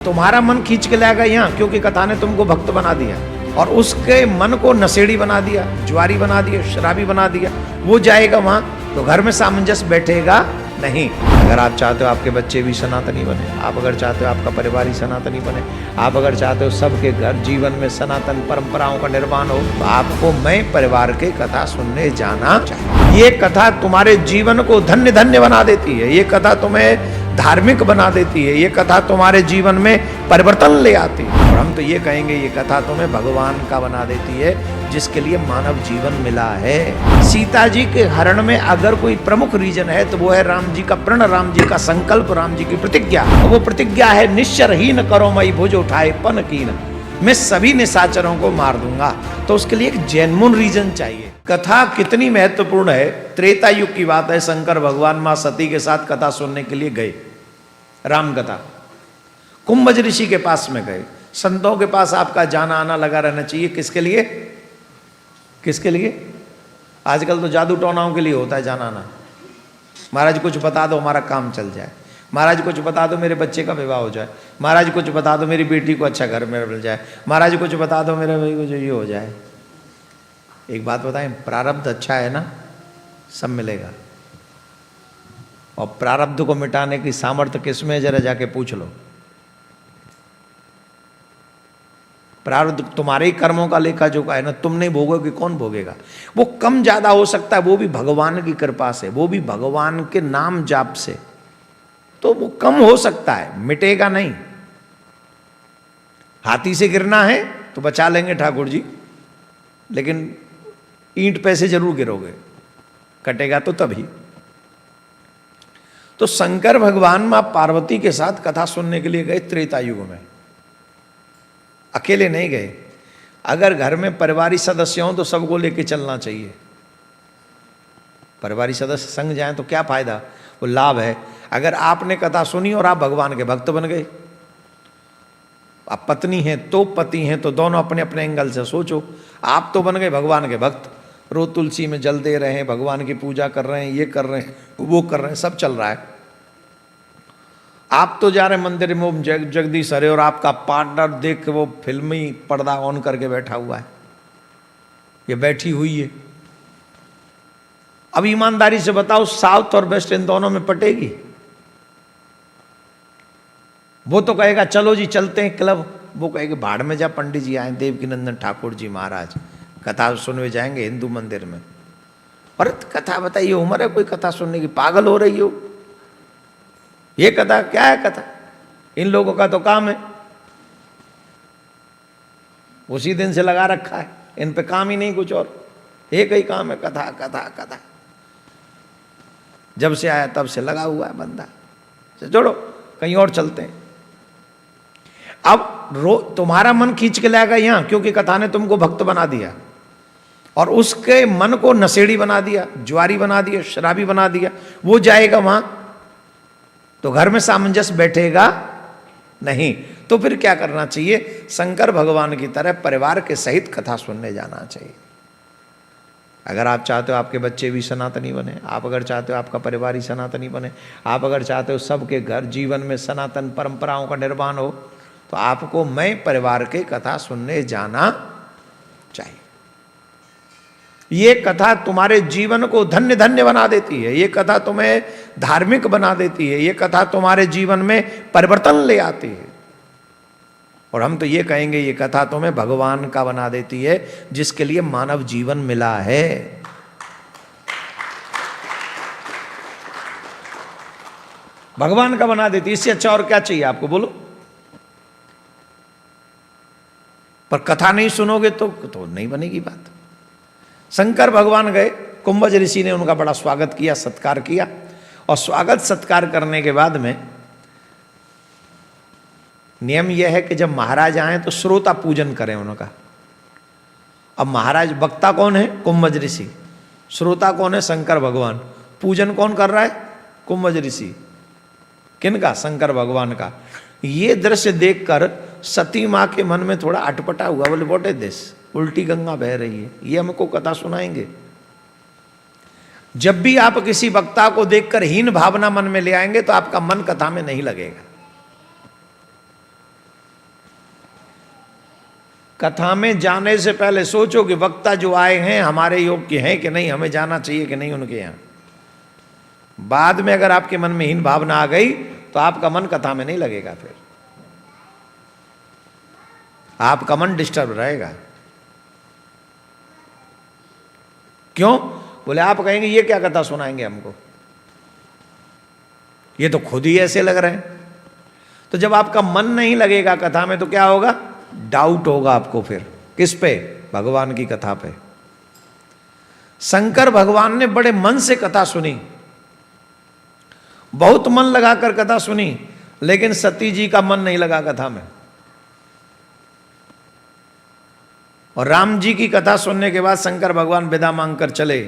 तुम्हारा मन खींच के लाएगा यहाँ, क्योंकि कथा ने तुमको भक्त बना दिया और उसके मन को नशेड़ी बना दिया, जुआरी बना दिया, शराबी बना दिया। वो जाएगा वहां तो घर में सामंजस्य बैठेगा नहीं। अगर आप चाहते हो आपके बच्चे भी सनातनी बने, आप अगर चाहते हो आपका परिवार ही सनातनी बने, आप अगर चाहते हो सबके घर जीवन में सनातन परंपराओं का निर्माण हो, तो आपको मैं परिवार की कथा सुनने जाना चाहिए। ये कथा तुम्हारे जीवन को धन्य धन्य बना देती है, ये कथा तुम्हें धार्मिक बना देती है, ये कथा तुम्हारे जीवन में परिवर्तन ले आती है। और हम तो ये कहेंगे ये कथा तुम्हें भगवान का बना देती है, जिसके लिए मानव जीवन मिला है। सीता जी के हरण में अगर कोई प्रमुख रीजन है तो वो है राम जी का प्रण, राम जी का संकल्प, राम जी की प्रतिज्ञा। वो प्रतिज्ञा है निश्चरहीन करो मई भुज उठाए पन कीन, मैं सभी निशाचरों को मार दूंगा। तो उसके लिए एक जेन्युइन रीजन चाहिए। कथा कितनी महत्वपूर्ण है, त्रेता युग की बात है। शंकर भगवान मां सती के साथ कथा सुनने के लिए गए, राम कथा। कुंभज ऋषि के पास में गए। संतों के पास आपका जाना आना लगा रहना चाहिए। किसके लिए? किसके लिए? आजकल तो जादू टोनाओं के लिए होता है जाना आना। महाराज कुछ बता दो हमारा काम चल जाए, महाराज कुछ बता दो मेरे बच्चे का विवाह हो जाए, महाराज कुछ बता दो मेरी बेटी को अच्छा घर में मिल जाए, महाराज कुछ बता दो मेरे भाई को जो ये हो जाए। एक बात बताएं, प्रारब्ध अच्छा है ना, सब मिलेगा। और प्रारब्ध को मिटाने की सामर्थ्य किसमें है, जरा जाके पूछ लो। प्रारब्ध तुम्हारे ही कर्मों का लेखा जोखा है ना, तुम नहीं भोगोगे कौन भोगेगा? वो कम ज्यादा हो सकता है, वो भी भगवान की कृपा से, वो भी भगवान के नाम जाप से, तो वो कम हो सकता है, मिटेगा नहीं। हाथी से गिरना है तो बचा लेंगे ठाकुर जी, लेकिन ईंट पे से जरूर गिरोगे, कटेगा तो तभी। तो शंकर भगवान मां पार्वती के साथ कथा सुनने के लिए गए त्रेता युग में। अकेले नहीं गए, अगर घर में परिवारी सदस्य हों तो सबको लेके चलना चाहिए। परिवारी सदस्य संग जाएं तो क्या फायदा, वो लाभ है। अगर आपने कथा सुनी और आप भगवान के भक्त बन गए, आप पत्नी हैं तो पति हैं तो दोनों अपने अपने एंगल से सोचो। आप तो बन गए भगवान के भक्त, रोज तुलसी में जल दे रहे हैं, भगवान की पूजा कर रहे हैं, ये कर रहे हैं, वो कर रहे हैं, सब चल रहा है। आप तो जा रहे हैं मंदिर में जगदीश हरे, और आपका पार्टनर देख के वो फिल्मी पर्दा ऑन करके बैठा हुआ है, ये बैठी हुई है। अब ईमानदारी से बताओ, साउथ और वेस्ट इन दोनों में पटेगी? वो तो कहेगा चलो जी चलते हैं क्लब, वो कहेगा भाड़ में जा, पंडित जी आए देवकीनंदन ठाकुर जी महाराज, कथा सुनने जाएंगे हिंदू मंदिर में। अरे कथा बताइए, उम्र है कोई कथा सुनने की? पागल हो रही हो? ये कथा क्या है? कथा इन लोगों का तो काम है, उसी दिन से लगा रखा है, इन पे काम ही नहीं कुछ और, एक ही काम है कथा कथा कथा। जब से आया तब से लगा हुआ है बंदा। छोड़ो, कहीं और चलते हैं। अब तुम्हारा मन खींच के लाएगा यहाँ, क्योंकि कथा ने तुमको भक्त बना दिया और उसके मन को नशेड़ी बना दिया, जुआरी बना दिया, शराबी बना दिया। वो जाएगा वहां तो घर में सामंजस्य बैठेगा नहीं। तो फिर क्या करना चाहिए? शंकर भगवान की तरह परिवार के सहित कथा सुनने जाना चाहिए। अगर आप चाहते हो आपके बच्चे भी सनातनी बने, आप अगर चाहते हो आपका परिवार ही सनातनी बने, आप अगर चाहते हो सबके घर जीवन में सनातन परंपराओं का निर्माण हो, तो आपको मैं परिवार के कथा सुनने जाना चाहिए। ये कथा तुम्हारे जीवन को धन्य धन्य बना देती है, ये कथा तुम्हें धार्मिक बना देती है, ये कथा तुम्हारे जीवन में परिवर्तन ले आती है। और हम तो ये कहेंगे ये कथा तुम्हें भगवान का बना देती है, जिसके लिए मानव जीवन मिला है। भगवान का बना देती है, इससे अच्छा और क्या चाहिए आपको, बोलो? पर कथा नहीं सुनोगे तो नहीं बनेगी बात। शंकर भगवान गए, कुंभज ऋषि ने उनका बड़ा स्वागत किया, सत्कार किया। और स्वागत सत्कार करने के बाद में नियम यह है कि जब महाराज आए तो श्रोता पूजन करें उनका। अब महाराज वक्ता कौन है? कुंभज ऋषि। श्रोता कौन है? शंकर भगवान। पूजन कौन कर रहा है? कुंभज ऋषि। किनका? शंकर भगवान का। ये दृश्य देखकर सती माँ के मन में थोड़ा अटपटा हुआ, बोले व्हाट इज दिस, उल्टी गंगा बह रही है, ये हमको कथा सुनाएंगे? जब भी आप किसी वक्ता को देखकर हीन भावना मन में ले आएंगे तो आपका मन कथा में नहीं लगेगा। कथा में जाने से पहले सोचो कि वक्ता जो आए हैं हमारे योग के हैं कि नहीं, हमें जाना चाहिए कि नहीं उनके यहाँ। बाद में अगर आपके मन में हीन भावना आ गई तो आपका मन कथा में नहीं लगेगा, फिर आपका मन डिस्टर्ब रहेगा। क्यों? बोले आप कहेंगे ये क्या कथा सुनाएंगे हमको, ये तो खुद ही ऐसे लग रहे हैं। तो जब आपका मन नहीं लगेगा कथा में तो क्या होगा? डाउट होगा आपको। फिर किस पे? भगवान की कथा पे। शंकर भगवान ने बड़े मन से कथा सुनी, बहुत मन लगाकर कथा सुनी, लेकिन सती जी का मन नहीं लगा कथा में। और राम जी की कथा सुनने के बाद शंकर भगवान विदा मांगकर चले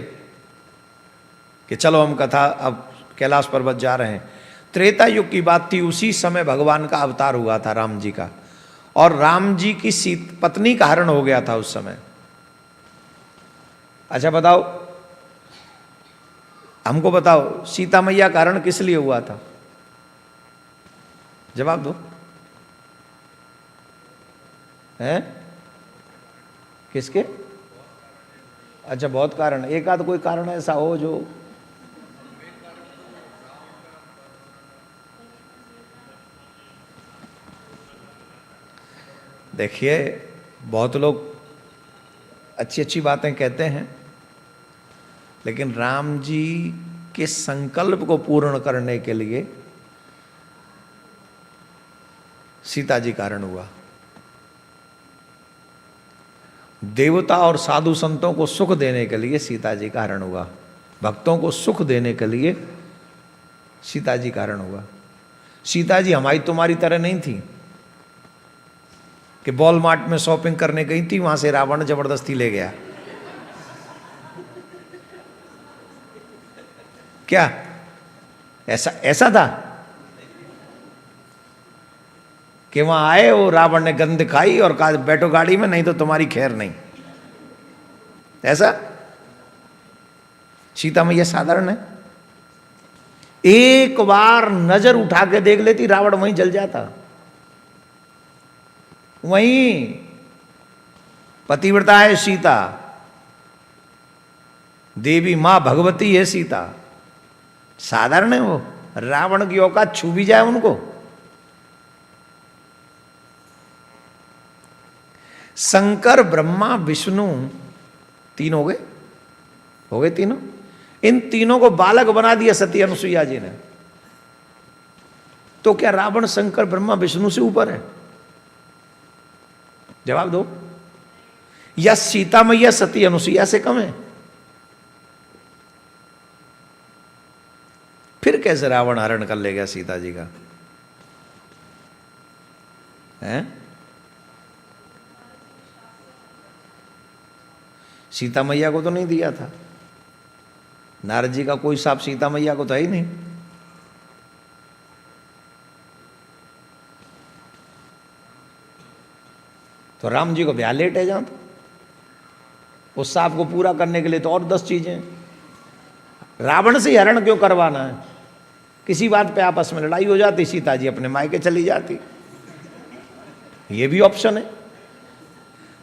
कि चलो हम कथा अब कैलाश पर्वत जा रहे हैं। त्रेता युग की बात थी, उसी समय भगवान का अवतार हुआ था राम जी का, और राम जी की पत्नी का हरण हो गया था उस समय। अच्छा बताओ, हमको बताओ, सीता मैया का हरण किस लिए हुआ था? जवाब दो। हैं? किसके? अच्छा, बहुत कारण। एक आध कोई कारण ऐसा हो जो देखिए, बहुत लोग अच्छी अच्छी बातें कहते हैं, लेकिन राम जी के संकल्प को पूर्ण करने के लिए सीता जी कारण हुआ। देवता और साधु संतों को सुख देने के लिए सीता जी कारण हुआ, भक्तों को सुख देने के लिए सीता जी कारण हुआ। सीता जी हमारी तुम्हारी तरह नहीं थी कि वॉलमार्ट में शॉपिंग करने गई थी, वहां से रावण जबरदस्ती ले गया। क्या ऐसा था कि वहां आए वो रावण ने गंध खाई और कहा बैठो गाड़ी में, नहीं तो तुम्हारी खैर नहीं? ऐसा? सीता मैया साधारण है, एक बार नजर उठा के देख लेती, रावण वहीं जल जाता। वहीं पतिव्रता है सीता, देवी मां भगवती है सीता, साधारण है वो। रावण की औकात छू भी जाए उनको। शंकर ब्रह्मा विष्णु तीन हो गए तीनों। इन तीनों को बालक बना दिया सती अनुसुईया जी ने। तो क्या रावण शंकर ब्रह्मा विष्णु से ऊपर है? जवाब दो। या सीता मैया सती अनुसुईया से कम है? फिर कैसे रावण हरण कर ले गया सीता जी का? हैं? सीता मैया को तो नहीं दिया था, नारद जी का कोई साप सीता मैया को तो है ही नहीं। तो राम जी को ब्याह लेट है जहां, तो उस साप को पूरा करने के लिए तो और 10 चीजें। रावण से हरण क्यों करवाना है? किसी बात पे आपस में लड़ाई हो जाती, सीता जी अपने मायके चली जाती, ये भी ऑप्शन है।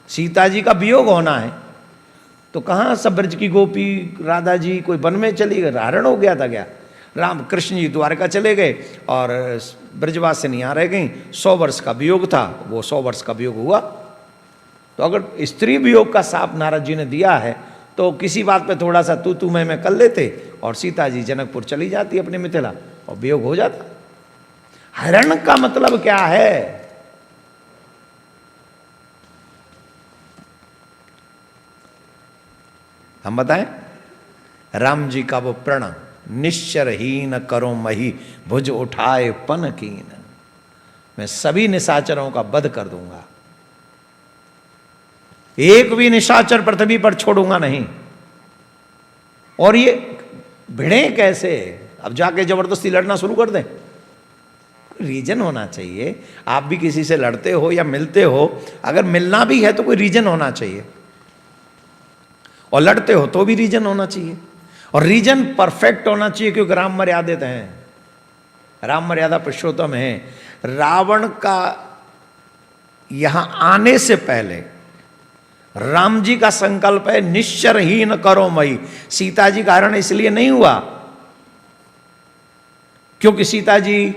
सीता जी का वियोग होना है तो कहाँ सब ब्रज की गोपी राधा जी कोई वन में चली गई, हरण हो गया था क्या? राम कृष्ण जी द्वारका चले गए और ब्रजवासिनी यहाँ रह गई। 100 वर्ष का वियोग था, वो 100 वर्ष का वियोग हुआ। तो अगर स्त्री वियोग का शाप नारद जी ने दिया है तो किसी बात पे थोड़ा सा तू मैं कर लेते और सीता जी जनकपुर चली जाती अपने मिथिला और वियोग हो जाता। हरण का मतलब क्या है? हम बताएं। राम जी का वो प्रण, निश्चरहीन करो मही भुज उठाए पन कीन, मैं सभी निशाचरों का वध कर दूंगा, एक भी निशाचर पृथ्वी पर छोड़ूंगा नहीं। और ये भिड़े कैसे? अब जाके जबरदस्ती लड़ना शुरू कर दें? रीजन होना चाहिए। आप भी किसी से लड़ते हो या मिलते हो, अगर मिलना भी है तो कोई रीजन होना चाहिए, और लड़ते हो तो भी रीजन होना चाहिए, और रीजन परफेक्ट होना चाहिए, क्योंकि राम मर्यादित हैं, राम मर्यादा पुरुषोत्तम है। रावण का यहां आने से पहले राम जी का संकल्प है निश्चरहीन करो मई। सीता जी का हरण इसलिए नहीं हुआ क्योंकि सीता जी,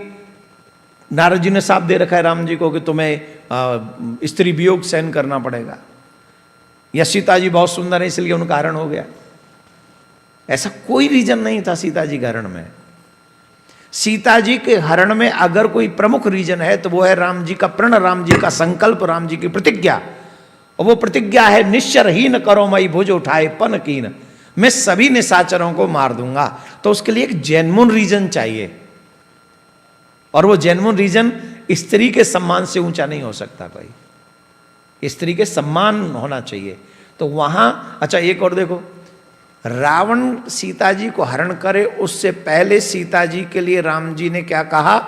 नारद जी ने साथ दे रखा है राम जी को कि तुम्हें स्त्री वियोग सहन करना पड़ेगा, या सीता जी बहुत सुंदर है इसलिए उनका हरण हो गया। ऐसा कोई रीजन नहीं था सीता जी के हरण में। सीता जी के हरण में अगर कोई प्रमुख रीजन है तो वो है राम जी का प्रण, राम जी का संकल्प, राम जी की प्रतिज्ञा। और वो प्रतिज्ञा है निश्चरहीन करो मई भुज उठाए पन कीन, मैं सभी निशाचरों को मार दूंगा। तो उसके लिए एक जेन्युइन रीजन चाहिए, और वो जेन्युइन रीजन स्त्री के सम्मान से ऊंचा नहीं हो सकता कोई, स्त्री के सम्मान होना चाहिए। तो वहां अच्छा एक और देखो, रावण सीता जी को हरण करे उससे पहले सीता जी के लिए राम जी ने क्या कहा,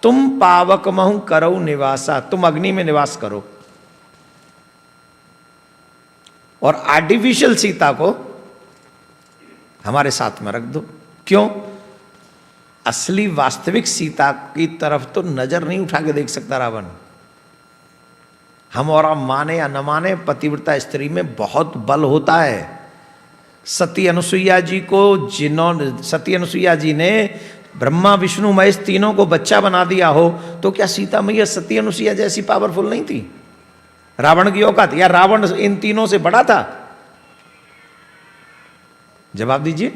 तुम पावक महु करो निवासा, तुम अग्नि में निवास करो, और आर्टिफिशियल सीता को हमारे साथ में रख दो। क्यों? असली वास्तविक सीता की तरफ तो नजर नहीं उठा के देख सकता रावण। हम और आप माने या न माने, पतिव्रता स्त्री में बहुत बल होता है। सती अनुसुईया जी को सती अनुसुईया जी ने ब्रह्मा विष्णु महेश तीनों को बच्चा बना दिया हो, तो क्या सीता मैया सती अनुसुईया जैसी पावरफुल नहीं थी? रावण की औकात, या रावण इन तीनों से बड़ा था? जवाब दीजिए,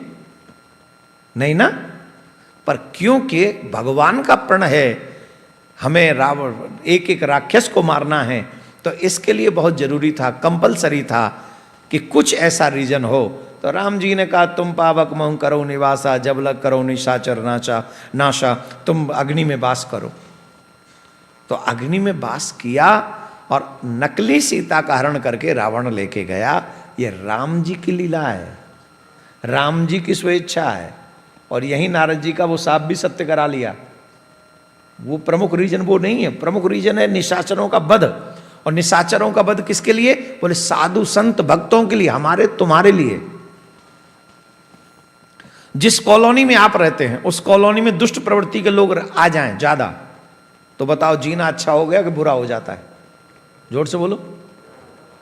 नहीं ना। पर क्योंकि भगवान का प्रण है हमें रावण एक एक राक्षस को मारना है, तो इसके लिए बहुत जरूरी था, कंपलसरी था कि कुछ ऐसा रीजन हो। तो राम जी ने कहा तुम पावक महु करो निवासा, जब लग करो निशाचर नाशा, तुम अग्नि में वास करो। तो अग्नि में वास किया और नकली सीता का हरण करके रावण लेके गया। ये राम जी की लीला है, राम जी की स्वेच्छा है। और यही नारद जी का वो साप भी सत्य करा लिया। वो प्रमुख रीजन वो नहीं है, प्रमुख रीजन है निशाचरों का वध। और निशाचरों का वध किसके लिए? बोले साधु संत भक्तों के लिए, हमारे तुम्हारे लिए। जिस कॉलोनी में आप रहते हैं उस कॉलोनी में दुष्ट प्रवृत्ति के लोग आ जाएं ज्यादा, तो बताओ जीना अच्छा हो गया कि बुरा हो जाता है? जोर से बोलो।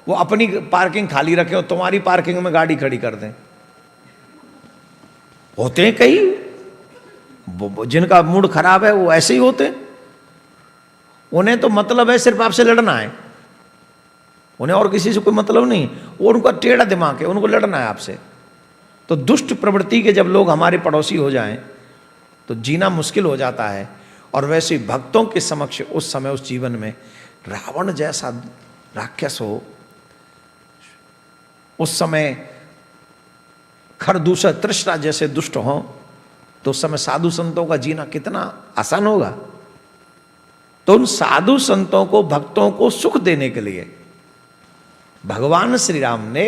वो अपनी पार्किंग खाली रखें और तुम्हारी पार्किंग में गाड़ी खड़ी कर दें। होते हैं कई जिनका मूड खराब है, वो ऐसे ही होते हैं। उन्हें तो मतलब है सिर्फ आपसे लड़ना है, उन्हें और किसी से कोई मतलब नहीं। वो उनका टेढ़ा दिमाग है, उनको लड़ना है आपसे। तो दुष्ट प्रवृत्ति के जब लोग हमारे पड़ोसी हो जाएं तो जीना मुश्किल हो जाता है। और वैसे भक्तों के समक्ष उस समय उस जीवन में रावण जैसा राक्षस हो, उस समय खरदूषण तृष्णा जैसे दुष्ट हों, तो उस समय साधु संतों का जीना कितना आसान होगा। तो उन साधु संतों को, भक्तों को सुख देने के लिए भगवान श्री राम ने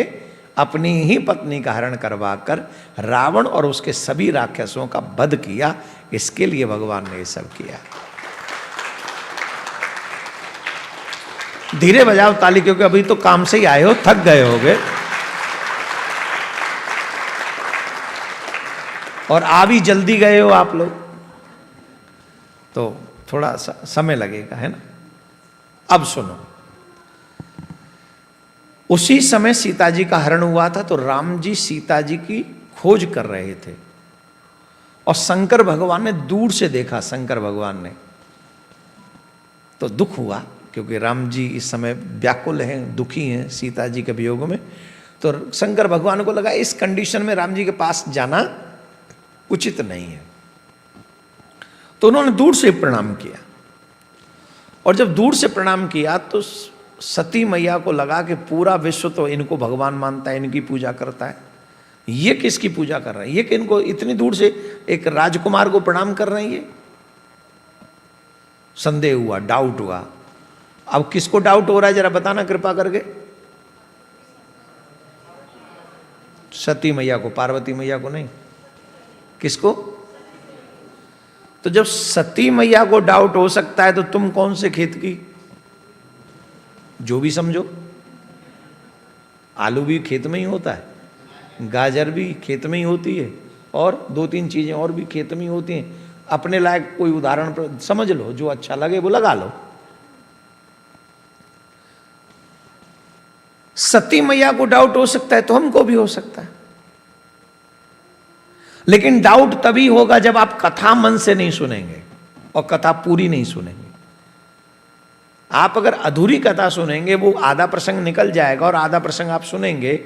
अपनी ही पत्नी का हरण करवाकर रावण और उसके सभी राक्षसों का वध किया। इसके लिए भगवान ने ये सब किया। धीरे बजाओ ताली, क्योंकि अभी तो काम से ही आए हो, थक गए होगे और आ भी जल्दी गए हो आप लोग, तो थोड़ा सा समय लगेगा, है ना। अब सुनो, उसी समय सीता जी का हरण हुआ था, तो राम जी सीता जी की खोज कर रहे थे और शंकर भगवान ने दूर से देखा। शंकर भगवान ने तो दुख हुआ, क्योंकि राम जी इस समय व्याकुल हैं, दुखी हैं सीता जी के वियोग में। तो शंकर भगवान को लगा इस कंडीशन में राम जी के पास जाना उचित नहीं है, तो उन्होंने दूर से प्रणाम किया। और जब दूर से प्रणाम किया तो सती मैया को लगा कि पूरा विश्व तो इनको भगवान मानता है, इनकी पूजा करता है, ये किसकी पूजा कर रहे हैं? ये कि इनको इतनी दूर से एक राजकुमार को प्रणाम कर रहे हैं। ये संदेह हुआ, डाउट हुआ। अब किसको डाउट हो रहा है जरा बताना कृपा करके? सती मैया को, पार्वती मैया को नहीं। किसको? तो जब सती मैया को डाउट हो सकता है तो तुम कौन से खेत की? जो भी समझो। आलू भी खेत में ही होता है, गाजर भी खेत में ही होती है, और दो तीन चीजें और भी खेत में ही होती हैं। अपने लायक कोई उदाहरण पर समझ लो, जो अच्छा लगे वो लगा लो। सती मैया को डाउट हो सकता है तो हमको भी हो सकता है, लेकिन डाउट तभी होगा जब आप कथा मन से नहीं सुनेंगे और कथा पूरी नहीं सुनेंगे। आप अगर अधूरी कथा सुनेंगे, वो आधा प्रसंग निकल जाएगा और आधा प्रसंग आप सुनेंगे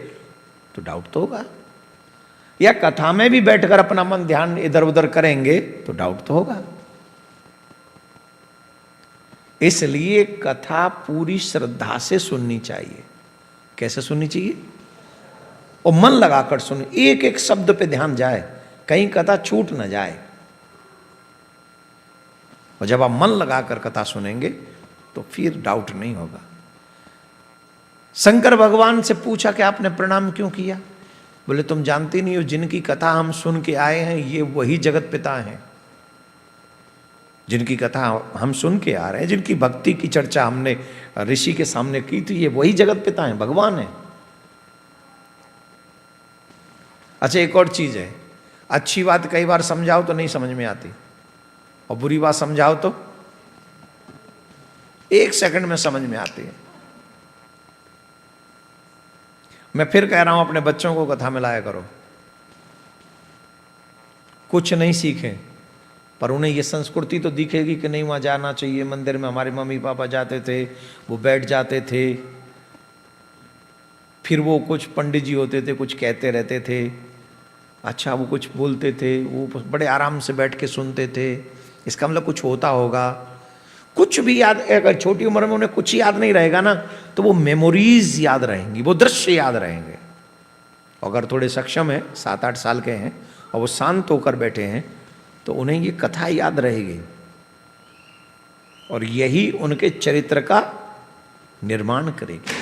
तो डाउट तो होगा। या कथा में भी बैठकर अपना मन ध्यान इधर उधर करेंगे तो डाउट तो होगा। इसलिए कथा पूरी श्रद्धा से सुननी चाहिए। कैसे सुननी चाहिए? और मन लगाकर सुने, एक एक शब्द पे ध्यान जाए, कहीं कथा छूट न जाए। और जब आप मन लगाकर कथा सुनेंगे तो फिर डाउट नहीं होगा। शंकर भगवान से पूछा कि आपने प्रणाम क्यों किया? बोले तुम जानती नहीं हो, जिनकी कथा हम सुन के आए हैं ये वही जगत पिता हैं। जिनकी कथा हम सुन के आ रहे हैं, जिनकी भक्ति की चर्चा हमने ऋषि के सामने की थी, ये वही जगत पिता हैं, भगवान हैं। अच्छा, एक और चीज है, अच्छी बात कई बार समझाओ तो नहीं समझ में आती, और बुरी बात समझाओ तो 1 सेकंड में समझ में आती है। मैं फिर कह रहा हूं, अपने बच्चों को कथा में लाया करो। कुछ नहीं सीखें पर उन्हें ये संस्कृति तो दिखेगी कि नहीं वहाँ जाना चाहिए। मंदिर में हमारे मम्मी पापा जाते थे, वो बैठ जाते थे, फिर वो कुछ पंडित जी होते थे, कुछ कहते रहते थे, अच्छा वो कुछ बोलते थे, वो बड़े आराम से बैठ के सुनते थे। इसका मतलब कुछ होता होगा। कुछ भी याद, अगर छोटी उम्र में उन्हें कुछ याद नहीं रहेगा ना, तो वो मेमोरीज याद रहेंगी, वो दृश्य याद रहेंगे। अगर थोड़े सक्षम है, 7-8 साल के हैं और वो शांत होकर बैठे हैं, तो उन्हें ये कथा याद रहेगी और यही उनके चरित्र का निर्माण करेगी।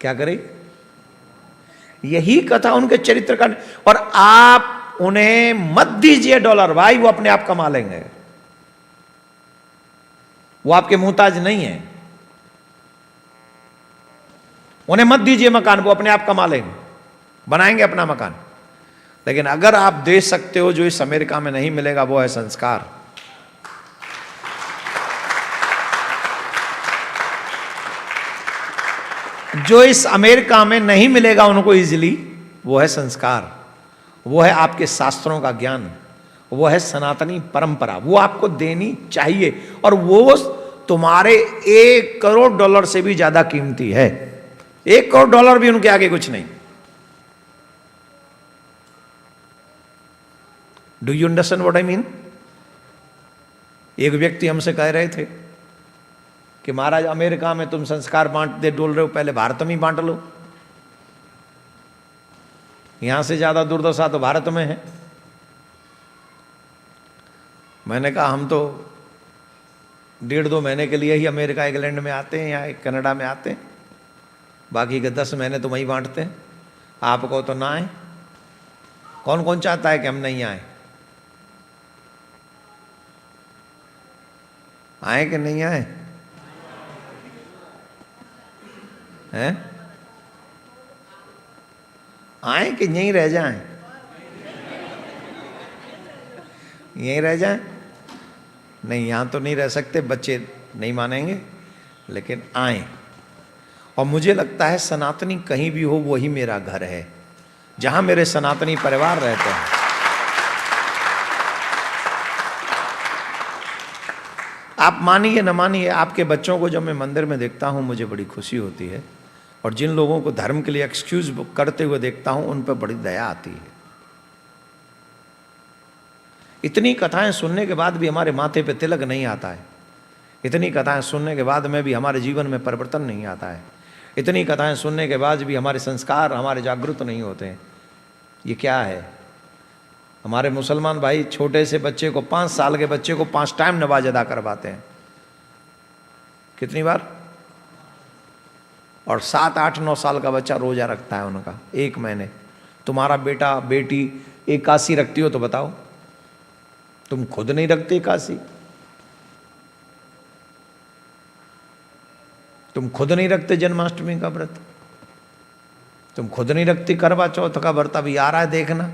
क्या करेगी? यही कथा उनके चरित्र का। और आप उन्हें मत दीजिए डॉलर, भाई वो अपने आप कमा लेंगे, वो आपके मुहताज नहीं है। उन्हें मत दीजिए मकान, वो अपने आप कमा लेंगे, बनाएंगे अपना मकान। लेकिन अगर आप दे सकते हो, जो इस अमेरिका में नहीं मिलेगा, वो है संस्कार। जो इस अमेरिका में नहीं मिलेगा उनको इजीली, वो है संस्कार, वो है आपके शास्त्रों का ज्ञान, वो है सनातनी परंपरा। वो आपको देनी चाहिए और वो तुम्हारे $1 करोड़ से भी ज्यादा कीमती है। $1 करोड़ भी उनके आगे कुछ नहीं। Do you understand what I mean? एक व्यक्ति हमसे कह रहे थे कि महाराज अमेरिका में तुम संस्कार बांटते डोल रहे हो, पहले भारत में ही बांट लो, यहां से ज्यादा दुर्दशा तो भारत में है। मैंने कहा हम तो 1.5-2 महीने के लिए ही अमेरिका इंग्लैंड में आते हैं या कनाडा में आते हैं, बाकी के 10 महीने तो वहीं बांटते हैं। आपको तो ना आए, कौन कौन चाहता है कि हम नहीं आए? आए कि नहीं आए? हैं? आए कि यहीं रह जाएं? यहीं रह जाएं? नहीं, यहां तो नहीं रह सकते, बच्चे नहीं मानेंगे, लेकिन आए। और मुझे लगता है सनातनी कहीं भी हो वही मेरा घर है, जहां मेरे सनातनी परिवार रहते हैं। आप मानिए न मानिए, आपके बच्चों को जब मैं मंदिर में देखता हूं मुझे बड़ी खुशी होती है, और जिन लोगों को धर्म के लिए एक्सक्यूज करते हुए देखता हूं उन पर बड़ी दया आती है। इतनी कथाएं सुनने के बाद भी हमारे माथे पे तिलक नहीं आता है, इतनी कथाएं सुनने के बाद में भी हमारे जीवन में परिवर्तन नहीं आता है, इतनी कथाएं सुनने के बाद भी हमारे संस्कार हमारे जागृत नहीं होते हैं। ये क्या है? हमारे मुसलमान भाई छोटे से बच्चे को, 5 साल के बच्चे को 5 टाइम नमाज अदा करवाते हैं। कितनी बार? और 7, 8, 9 साल का बच्चा रोजा रखता है उनका 1 महीने। तुम्हारा बेटा बेटी एकादशी रखती हो तो बताओ? तुम खुद नहीं रखते एकादशी, तुम खुद नहीं रखते जन्माष्टमी का व्रत, तुम खुद नहीं रखती करवा चौथ का व्रत। अभी आ रहा है देखना।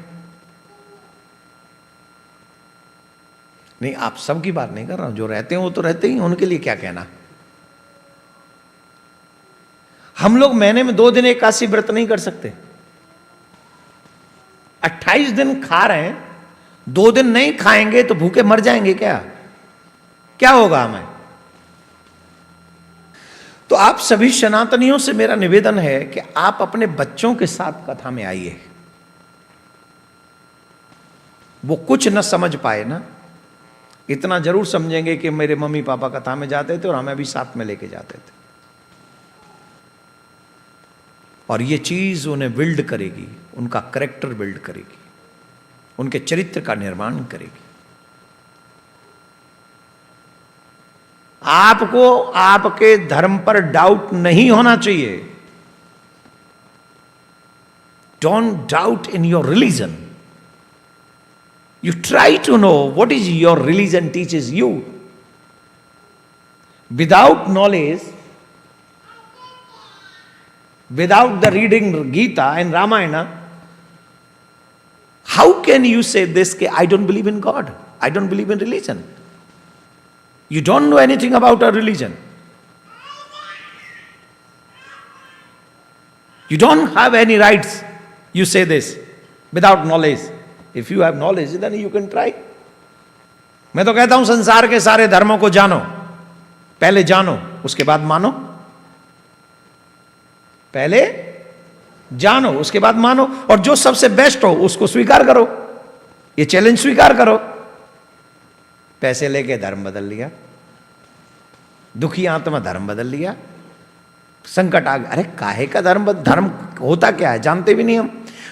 नहीं, आप सब की बात नहीं कर रहा हूं, जो रहते हैं वो तो रहते ही, उनके लिए क्या कहना। हम लोग महीने में 2 दिन एकादशी व्रत नहीं कर सकते। 28 दिन खा रहे हैं, 2 दिन नहीं खाएंगे तो भूखे मर जाएंगे क्या? क्या होगा हमें? तो आप सभी सनातनियों से मेरा निवेदन है कि आप अपने बच्चों के साथ कथा में आइए। वो कुछ न समझ पाए ना, इतना जरूर समझेंगे कि मेरे मम्मी पापा कथा में जाते थे और हमें भी साथ में लेके जाते थे। और ये चीज उन्हें बिल्ड करेगी, उनका कैरेक्टर बिल्ड करेगी, उनके चरित्र का निर्माण करेगी। आपको आपके धर्म पर डाउट नहीं होना चाहिए। Don't doubt in your religion. You try to know what is your religion teaches you. Without knowledge, without the reading Gita and Ramayana, how can you say this? I don't believe in God. I don't believe in religion. You don't know anything about our religion. You don't have any rights. You say this without knowledge. If you have knowledge, then you can try. मैं तो कहता हूं संसार के सारे धर्मों को जानो, पहले जानो उसके बाद मानो। पहले जानो उसके बाद मानो, और जो सबसे बेस्ट हो उसको स्वीकार करो। ये चैलेंज स्वीकार करो। पैसे लेके धर्म बदल लिया, दुखी आत्मा धर्म बदल लिया, संकट आ गया, अरे काहे का धर्म होता क्या है जानते भी नहीं हम।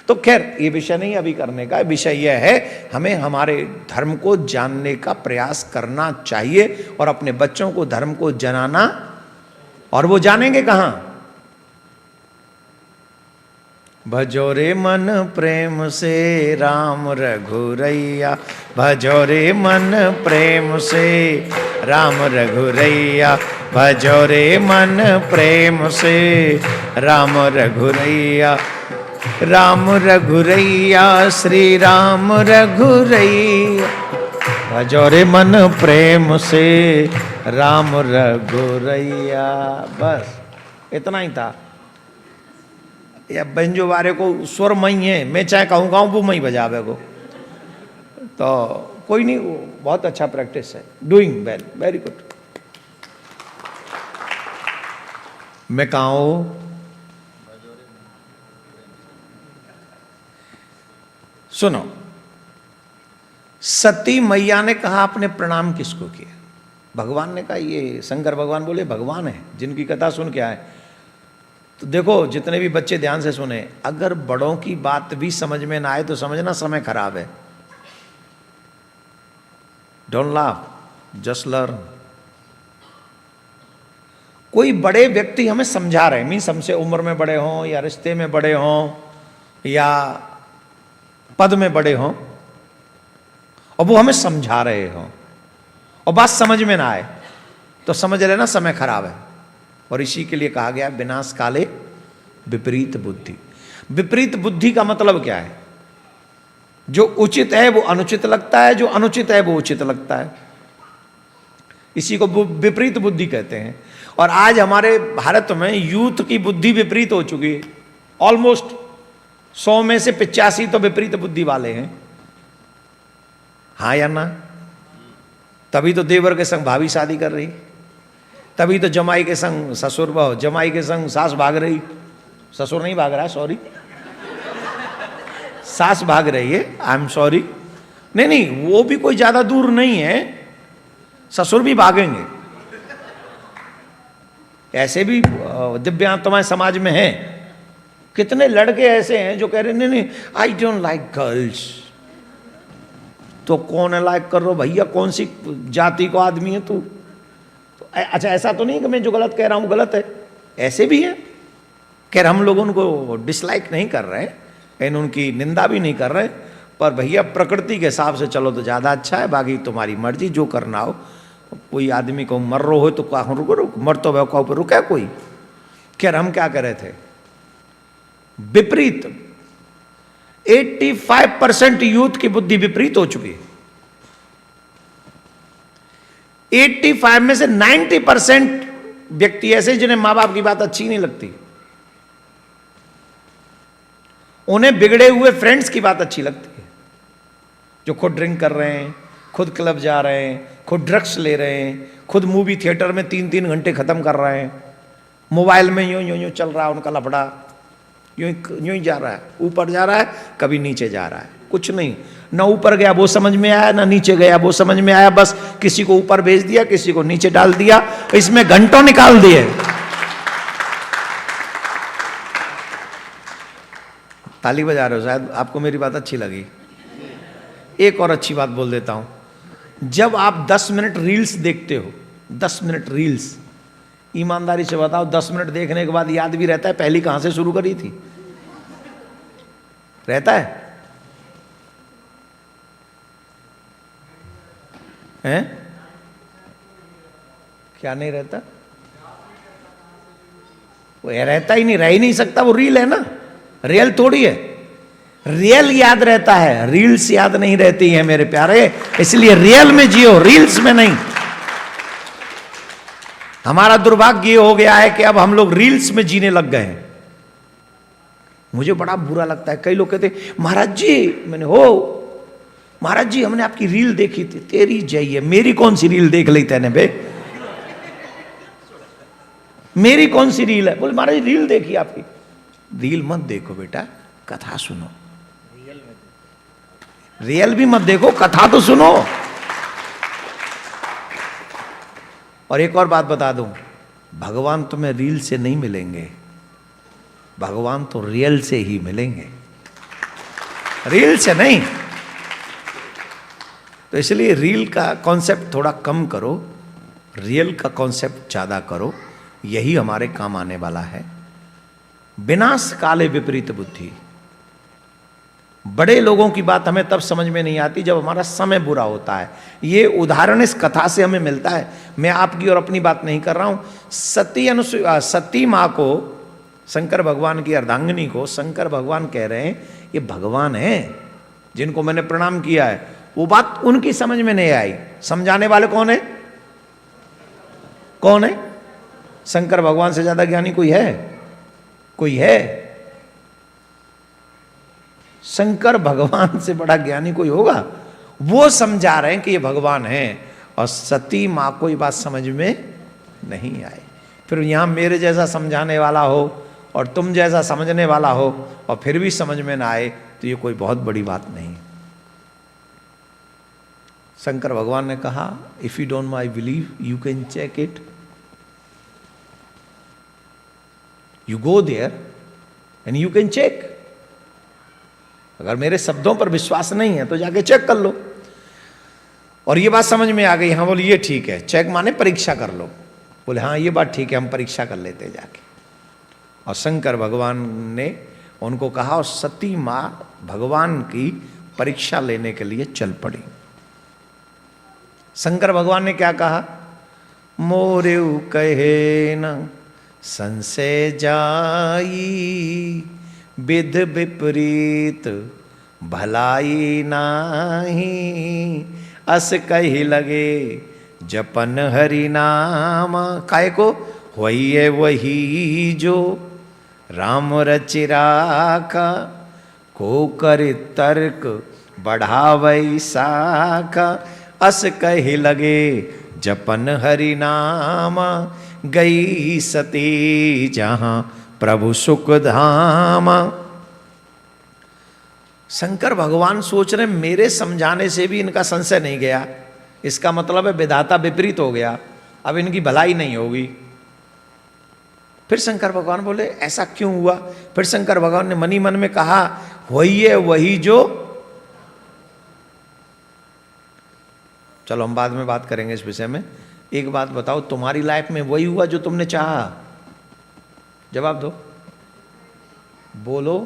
तो खैर ये विषय नहीं अभी करने का। विषय यह है हमें हमारे धर्म को जानने का प्रयास करना चाहिए और अपने बच्चों को धर्म को जनाना। और वो जानेंगे कहां? भजो रे मन प्रेम से राम रघुरैया, भजो रे मन प्रेम से राम रघुरैया, भजो रे मन प्रेम से राम रघुरैया, राम रघुरैया श्री राम रघुरैया, भजो रे मन प्रेम से राम रघुरैया। बस इतना ही था। या बंजो वारे को स्वर मई है, मैं चाहे कहूँ गाऊँ वो मई बजावे को, तो कोई नहीं, बहुत अच्छा प्रैक्टिस है। Doing well, very good. मैं कहूँ सुनो, सती मैया ने कहा आपने प्रणाम किसको किया? भगवान ने कहा, ये शंकर भगवान बोले भगवान है जिनकी कथा सुन के आए। तो देखो जितने भी बच्चे ध्यान से सुने, अगर बड़ों की बात भी समझ में ना आए तो समझना समय खराब है। Don't laugh, just learn. कोई बड़े व्यक्ति हमें समझा रहे, मीन्स हमसे उम्र में बड़े हों या रिश्ते में बड़े हों या पद में बड़े हों, और वो हमें समझा रहे हों और बात समझ में ना आए तो समझ लेना समय खराब है। और इसी के लिए कहा गया विनाश काले विपरीत बुद्धि। विपरीत बुद्धि का मतलब क्या है? जो उचित है वो अनुचित लगता है, जो अनुचित है वो उचित लगता है। इसी को विपरीत बुद्धि कहते हैं। और आज हमारे भारत में यूथ की बुद्धि विपरीत हो चुकी है। ऑलमोस्ट 100 में से 85 तो विपरीत बुद्धि वाले हैं। हाँ या ना? तभी तो देवर के संग भाभी शादी कर रही, तभी तो जमाई के संग ससुर, जमाई के संग सास भाग रही। ससुर नहीं भाग रहा, सॉरी, सास भाग रही है। I am sorry. नहीं, वो भी कोई ज्यादा दूर नहीं है, ससुर भी भागेंगे। ऐसे भी दिव्य आत्माएं समाज में हैं। कितने लड़के ऐसे हैं जो कह रहे नहीं, आई डोंट लाइक गर्ल्स। तो कौन है लाइक कर रहे हो भैया? कौन सी जाति को आदमी है तू? तो अच्छा, ऐसा तो नहीं कि मैं जो गलत कह रहा हूं गलत है, ऐसे भी है। खैर हम लोग उनको डिसलाइक नहीं कर रहे हैं, उनकी निंदा भी नहीं कर रहे, पर भैया प्रकृति के हिसाब से चलो तो ज़्यादा अच्छा है। बाकी तुम्हारी मर्जी, जो करना हो। कोई आदमी को मर रो हो तो कहाँ रुको, मर तो वह पर रुका कोई। खैर हम क्या कह रहे थे? विपरीत 85% यूथ की बुद्धि विपरीत हो चुकी है। 85 में से 90% व्यक्ति ऐसे जिन्हें माँ बाप की बात अच्छी नहीं लगती, उन्हें बिगड़े हुए फ्रेंड्स की बात अच्छी लगती है, जो खुद ड्रिंक कर रहे हैं, खुद क्लब जा रहे हैं, खुद ड्रग्स ले रहे हैं, खुद मूवी थिएटर में 3-3 घंटे खत्म कर रहे हैं, मोबाइल में यूं यूं यूं चल रहा है उनका लफड़ा, यूं ही जा रहा है, ऊपर जा रहा है कभी नीचे जा रहा है, कुछ नहीं, ना ऊपर गया वो समझ में आया, ना नीचे गया वो समझ में आया, बस किसी को ऊपर भेज दिया, किसी को नीचे डाल दिया, इसमें घंटों निकाल दिए। ताली बजा रहे हो, शायद आपको मेरी बात अच्छी लगी। एक और अच्छी बात बोल देता हूं, जब आप 10 मिनट रील्स देखते हो, 10 मिनट रील्स, ईमानदारी से बताओ 10 मिनट देखने के बाद याद भी रहता है पहली कहां से शुरू करी थी? रहता है? हैं? क्या नहीं रहता? वो रहता ही नहीं, रह ही नहीं सकता, वो रील है ना, रियल थोड़ी है। रियल याद रहता है, रील्स याद नहीं रहती है मेरे प्यारे, इसलिए रियल में जियो, रील्स में नहीं। हमारा दुर्भाग्य ये हो गया है कि अब हम लोग रील्स में जीने लग गए हैं। मुझे बड़ा बुरा लगता है, कई लोग कहते महाराज जी, मैंने हो महाराज जी हमने आपकी रील देखी थी। तेरी जय, मेरी कौन सी रील देख ली तेने बे? मेरी कौन सी रील है? बोले महाराज रील देखी आपकी। रील मत देखो बेटा, कथा सुनो। रियल भी मत देखो, कथा तो सुनो। और एक और बात बता दूं, भगवान तुम्हें रील से नहीं मिलेंगे, भगवान तो रियल से ही मिलेंगे, रील से नहीं। तो इसलिए रील का कॉन्सेप्ट थोड़ा कम करो, रियल का कॉन्सेप्ट ज्यादा करो, यही हमारे काम आने वाला है। विनाश काले विपरीत बुद्धि। बड़े लोगों की बात हमें तब समझ में नहीं आती जब हमारा समय बुरा होता है। ये उदाहरण इस कथा से हमें मिलता है। मैं आपकी और अपनी बात नहीं कर रहा हूं। सती मां को, शंकर भगवान की अर्धांगिनी को शंकर भगवान कह रहे हैं ये भगवान है जिनको मैंने प्रणाम किया है। वो बात उनकी समझ में नहीं आई। समझाने वाले कौन है? कौन है? शंकर भगवान से ज्यादा ज्ञानी कोई है? कोई है? शंकर भगवान से बड़ा ज्ञानी कोई होगा? वो समझा रहे हैं कि ये भगवान है, और सती मां को ये बात समझ में नहीं आई। फिर यहां मेरे जैसा समझाने वाला हो और तुम जैसा समझने वाला हो और फिर भी समझ में ना आए तो ये कोई बहुत बड़ी बात नहीं। शंकर भगवान ने कहा if you don't my believe you can check it, you go there and you can check. अगर मेरे शब्दों पर विश्वास नहीं है तो जाके चेक कर लो। और ये बात समझ में आ गई। हाँ बोले ये ठीक है, चेक माने परीक्षा कर लो। बोले हाँ ये बात ठीक है, हम परीक्षा कर लेते जाके। और शंकर भगवान ने उनको कहा, और सती मां भगवान की परीक्षा लेने के लिए चल पड़ी। शंकर भगवान ने क्या कहा? मोरेउ कहे न संशय जाई, विध विपरीत भलाई नाही, अस कही लगे जपन हरि नाम। काय को? वही है वही जो राम रचि राखा, को कर तर्क बढ़ावै साखा, अस कही लगे जपन हरि नाम, गई सती जहां प्रभु सुख धाम। शंकर भगवान सोच रहे मेरे समझाने से भी इनका संशय नहीं गया, इसका मतलब है विधाता विपरीत हो गया, अब इनकी भलाई नहीं होगी। फिर शंकर भगवान बोले ऐसा क्यों हुआ? फिर शंकर भगवान ने मनी मन में कहा वही है वही जो। चलो हम बाद में बात करेंगे इस विषय में। एक बात बताओ, तुम्हारी लाइफ में वही हुआ जो तुमने चाहा? जवाब दो, बोलो।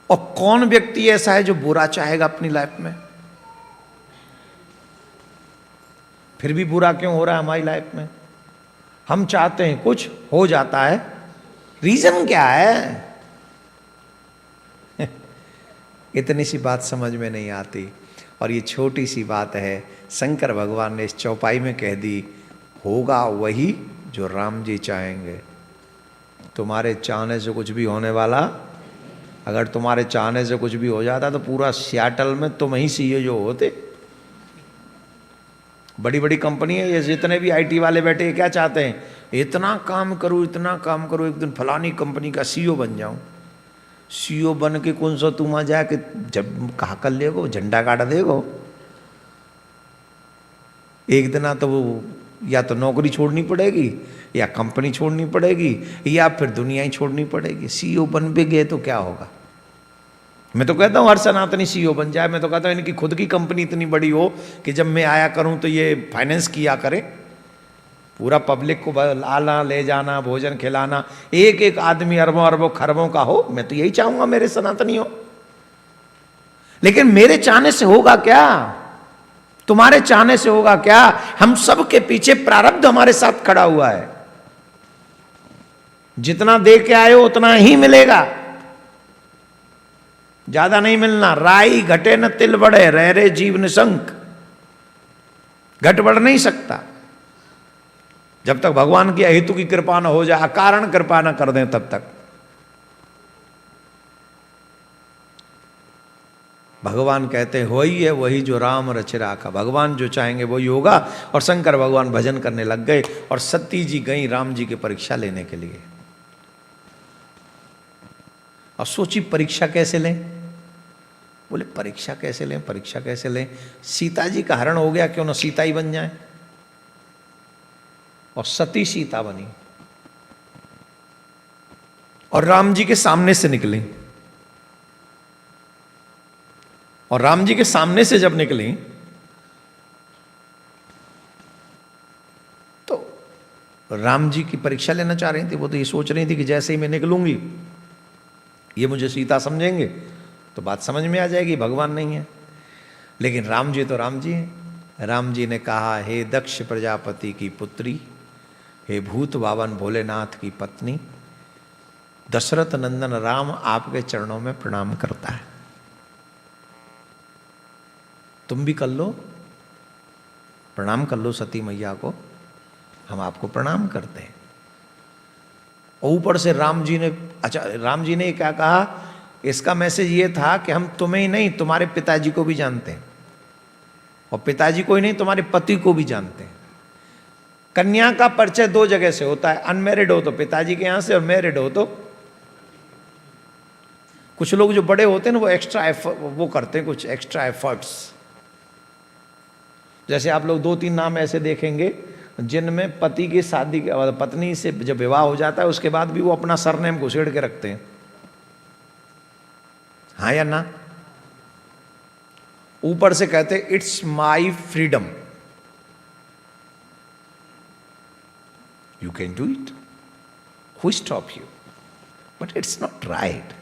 और कौन व्यक्ति ऐसा है जो बुरा चाहेगा अपनी लाइफ में? फिर भी बुरा क्यों हो रहा है हमारी लाइफ में? हम चाहते हैं कुछ हो जाता है, रीजन क्या है? इतनी सी बात समझ में नहीं आती। और ये छोटी सी बात है, शंकर भगवान ने इस चौपाई में कह दी, होगा वही जो राम जी चाहेंगे। तुम्हारे चाहने से कुछ भी होने वाला, अगर तुम्हारे चाहने से कुछ भी हो जाता तो पूरा सियाटल में तुम ही सीईओ होते। बड़ी बड़ी कंपनी है, ये जितने भी आईटी वाले बैठे हैं क्या चाहते हैं, इतना काम करूं इतना काम करूं, एक दिन फलानी कंपनी का सीईओ बन जाऊं। सीईओ बन के कौन सा तुम आ जाए कि जब कहा कर लेगो झंडा काट देगो, एक दिन तो वो या तो नौकरी छोड़नी पड़ेगी या कंपनी छोड़नी पड़ेगी या फिर दुनिया ही छोड़नी पड़ेगी। सीईओ बन भी गए तो क्या होगा। मैं तो कहता हूँ हर सनातनी सीईओ बन जाए। मैं तो कहता हूँ इनकी खुद की कंपनी इतनी बड़ी हो कि जब मैं आया करूँ तो ये फाइनेंस किया करे, पूरा पब्लिक को लाना ले जाना भोजन खिलाना, एक एक आदमी अरबों अरबों खरबों का हो। मैं तो यही चाहूंगा मेरे सनातनी हो। लेकिन मेरे चाहने से होगा क्या, तुम्हारे चाहने से होगा क्या। हम सब के पीछे प्रारब्ध हमारे साथ खड़ा हुआ है। जितना दे के आए हो उतना ही मिलेगा, ज्यादा नहीं मिलना। राई घटे न तिल बढ़े, रह रे जीव निशंक। घट बढ़ नहीं सकता जब तक भगवान की अहेतु की कृपा न हो जाए, अकारण कृपा न कर दें तब तक। भगवान कहते हैं वही है वही जो राम रच राखा। भगवान जो चाहेंगे वही होगा। और शंकर भगवान भजन करने लग गए और सती जी गई राम जी की परीक्षा लेने के लिए। और सोची परीक्षा कैसे लें, बोले परीक्षा कैसे लें, परीक्षा कैसे लें। सीता जी का हरण हो गया, क्यों ना सीता ही बन जाए। और सती सीता बनी और राम जी के सामने से निकली। और राम जी के सामने से जब निकली तो राम जी की परीक्षा लेना चाह रही थी। वो तो ये सोच रही थी कि जैसे ही मैं निकलूंगी ये मुझे सीता समझेंगे तो बात समझ में आ जाएगी, भगवान नहीं है। लेकिन राम जी तो राम जी हैं। राम जी ने कहा, हे दक्ष प्रजापति की पुत्री, हे भूत बावन भोलेनाथ की पत्नी, दशरथ नंदन राम आपके चरणों में प्रणाम करता है। तुम भी कर लो, प्रणाम कर लो सती मैया को, हम आपको प्रणाम करते हैं। और ऊपर से राम जी ने, अच्छा राम जी ने क्या कहा, इसका मैसेज ये था कि हम तुम्हें ही नहीं तुम्हारे पिताजी को भी जानते हैं, और पिताजी को ही नहीं तुम्हारे पति को भी जानते हैं। कन्या का परिचय दो जगह से होता है, अनमैरिड हो तो पिताजी के यहां से, और मैरिड हो तो कुछ लोग जो बड़े होते हैं ना वो एक्स्ट्रा वो करते हैं कुछ एक्स्ट्रा एफर्ट्स। जैसे आप लोग 2-3 नाम ऐसे देखेंगे जिनमें पति की शादी पत्नी से जब विवाह हो जाता है उसके बाद भी वो अपना सरनेम घुसेड़ के रखते हैं, हाँ या ना। ऊपर से कहते हैं it's my freedom, you can do it, who stop you, but it's not right.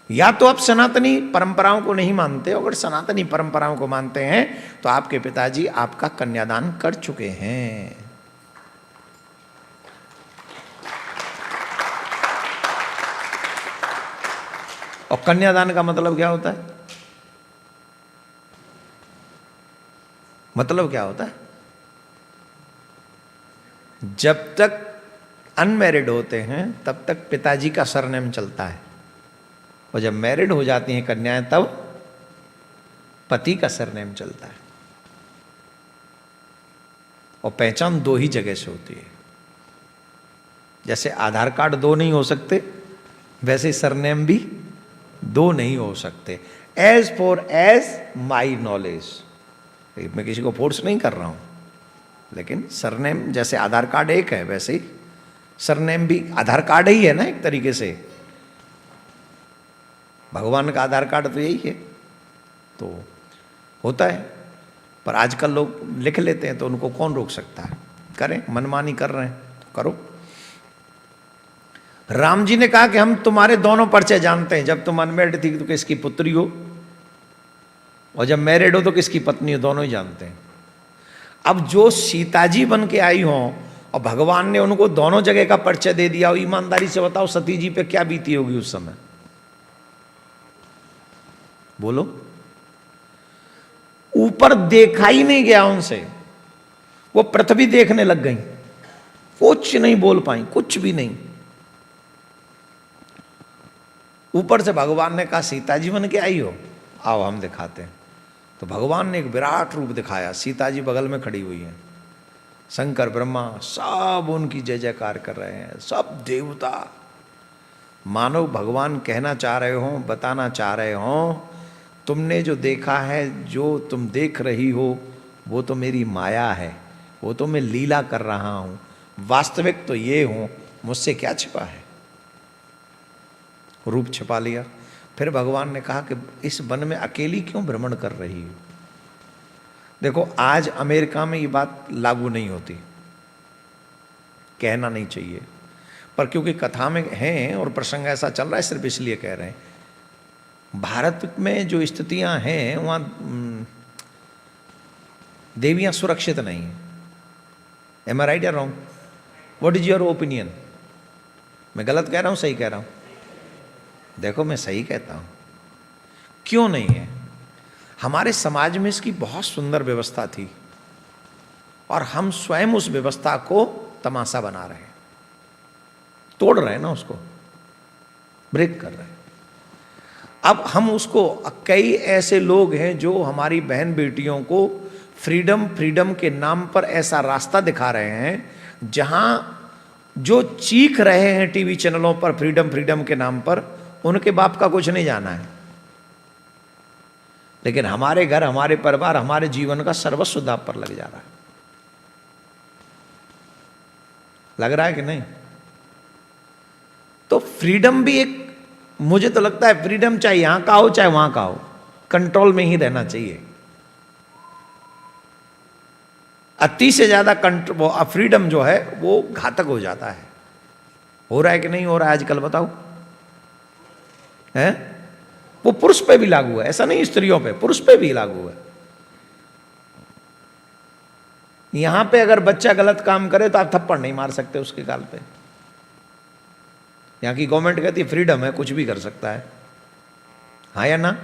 या तो आप सनातनी परंपराओं को नहीं मानते, अगर सनातनी परंपराओं को मानते हैं तो आपके पिताजी आपका कन्यादान कर चुके हैं। और कन्यादान का मतलब क्या होता है, मतलब क्या होता है, जब तक अनमैरिड होते हैं तब तक पिताजी का सरनेम चलता है, और जब मैरिड हो जाती हैं कन्याएं तब पति का सरनेम चलता है। और पहचान 2 ही जगह से होती है। जैसे आधार कार्ड 2 नहीं हो सकते, वैसे सरनेम भी 2 नहीं हो सकते। As far as my knowledge, मैं किसी को फोर्स नहीं कर रहा हूं, लेकिन सरनेम जैसे आधार कार्ड एक है वैसे ही सरनेम भी आधार कार्ड ही है ना, एक तरीके से। भगवान का आधार कार्ड तो यही है, तो होता है। पर आजकल लोग लिख लेते हैं तो उनको कौन रोक सकता है, करें, मनमानी कर रहे हैं तो करो। राम जी ने कहा कि हम तुम्हारे दोनों परिचय जानते हैं, जब तुम अनमैरिड थी तो किसकी पुत्री हो, और जब मैरिड हो तो किसकी पत्नी हो, दोनों ही जानते हैं। अब जो सीता जी बन के आई हो और भगवान ने उनको दोनों जगह का परिचय दे दिया हो, ईमानदारी से बताओ सती जी पे क्या बीती होगी उस समय, बोलो। ऊपर देखा ही नहीं गया उनसे, वो पृथ्वी देखने लग गई, कुछ नहीं बोल पाई, कुछ भी नहीं। ऊपर से भगवान ने कहा सीता जी बन के आई हो, आओ हम दिखाते हैं। तो भगवान ने एक विराट रूप दिखाया, सीता जी बगल में खड़ी हुई हैं, शंकर ब्रह्मा सब उनकी जय जयकार कर रहे हैं, सब देवता। मानो भगवान कहना चाह रहे हो, बताना चाह रहे हो, तुमने जो देखा है, जो तुम देख रही हो, वो तो मेरी माया है, वो तो मैं लीला कर रहा हूँ, वास्तविक तो ये हूँ, मुझसे क्या छिपा है। रूप छिपा लिया। फिर भगवान ने कहा कि इस वन में अकेली क्यों भ्रमण कर रही हो। देखो आज अमेरिका में ये बात लागू नहीं होती, कहना नहीं चाहिए, पर क्योंकि कथा में हैं और प्रसंग ऐसा चल रहा है, सिर्फ इसलिए कह रहे हैं। भारत में जो स्थितियां हैं वहां देवियां सुरक्षित नहीं है। एम आई राइट या wrong? What is your opinion? मैं गलत कह रहा हूं, सही कह रहा हूं? देखो मैं सही कहता हूं। क्यों नहीं है? हमारे समाज में इसकी बहुत सुंदर व्यवस्था थी और हम स्वयं उस व्यवस्था को तमाशा बना रहे हैं, तोड़ रहे हैं ना, उसको ब्रेक कर रहे हैं। अब हम उसको, कई ऐसे लोग हैं जो हमारी बहन बेटियों को फ्रीडम के नाम पर ऐसा रास्ता दिखा रहे हैं जहां जो चीख रहे हैं टीवी चैनलों पर फ्रीडम के नाम पर, उनके बाप का कुछ नहीं जाना है, लेकिन हमारे घर, हमारे परिवार, हमारे जीवन का सर्वस्व दांव पर लग जा रहा है। लग रहा है कि नहीं? तो फ्रीडम भी एक, मुझे तो लगता है फ्रीडम चाहे यहां का हो चाहे वहां का हो, कंट्रोल में ही रहना चाहिए। अति से ज्यादा फ्रीडम जो है वो घातक हो जाता है। हो रहा है कि नहीं हो रहा है आजकल? बताओ। है वो पुरुष पे भी लागू है, ऐसा नहीं स्त्रियों पे, पुरुष पे भी लागू है। यहां पे अगर बच्चा गलत काम करे तो आप थप्पड़ नहीं मार सकते उसके गाल पे। यहां की गवर्नमेंट कहती है फ्रीडम है, कुछ भी कर सकता है। हाँ या ना?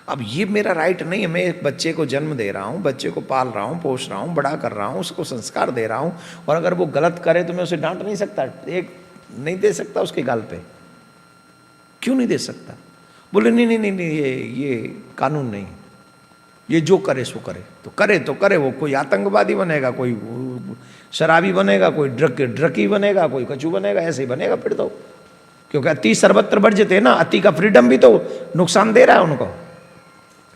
अब ये मेरा राइट नहीं है। मैं एक बच्चे को जन्म दे रहा हूं, बच्चे को पाल रहा हूं, पोष रहा हूं, बड़ा कर रहा हूं, उसको संस्कार दे रहा हूं, और अगर वो गलत करे तो मैं उसे डांट नहीं सकता, एक नहीं दे सकता उसके गाल पे। क्यों नहीं दे सकता? बोले नहीं, ये कानून नहीं, ये जो करे सो करे। तो करे वो कोई आतंकवादी बनेगा, कोई शराबी बनेगा, कोई ड्रकी बनेगा, कोई कचू बनेगा, ऐसे ही बनेगा फिर तो। क्योंकि अति सर्वत्र वर्जित है ना, अति का फ्रीडम भी तो नुकसान दे रहा है उनको।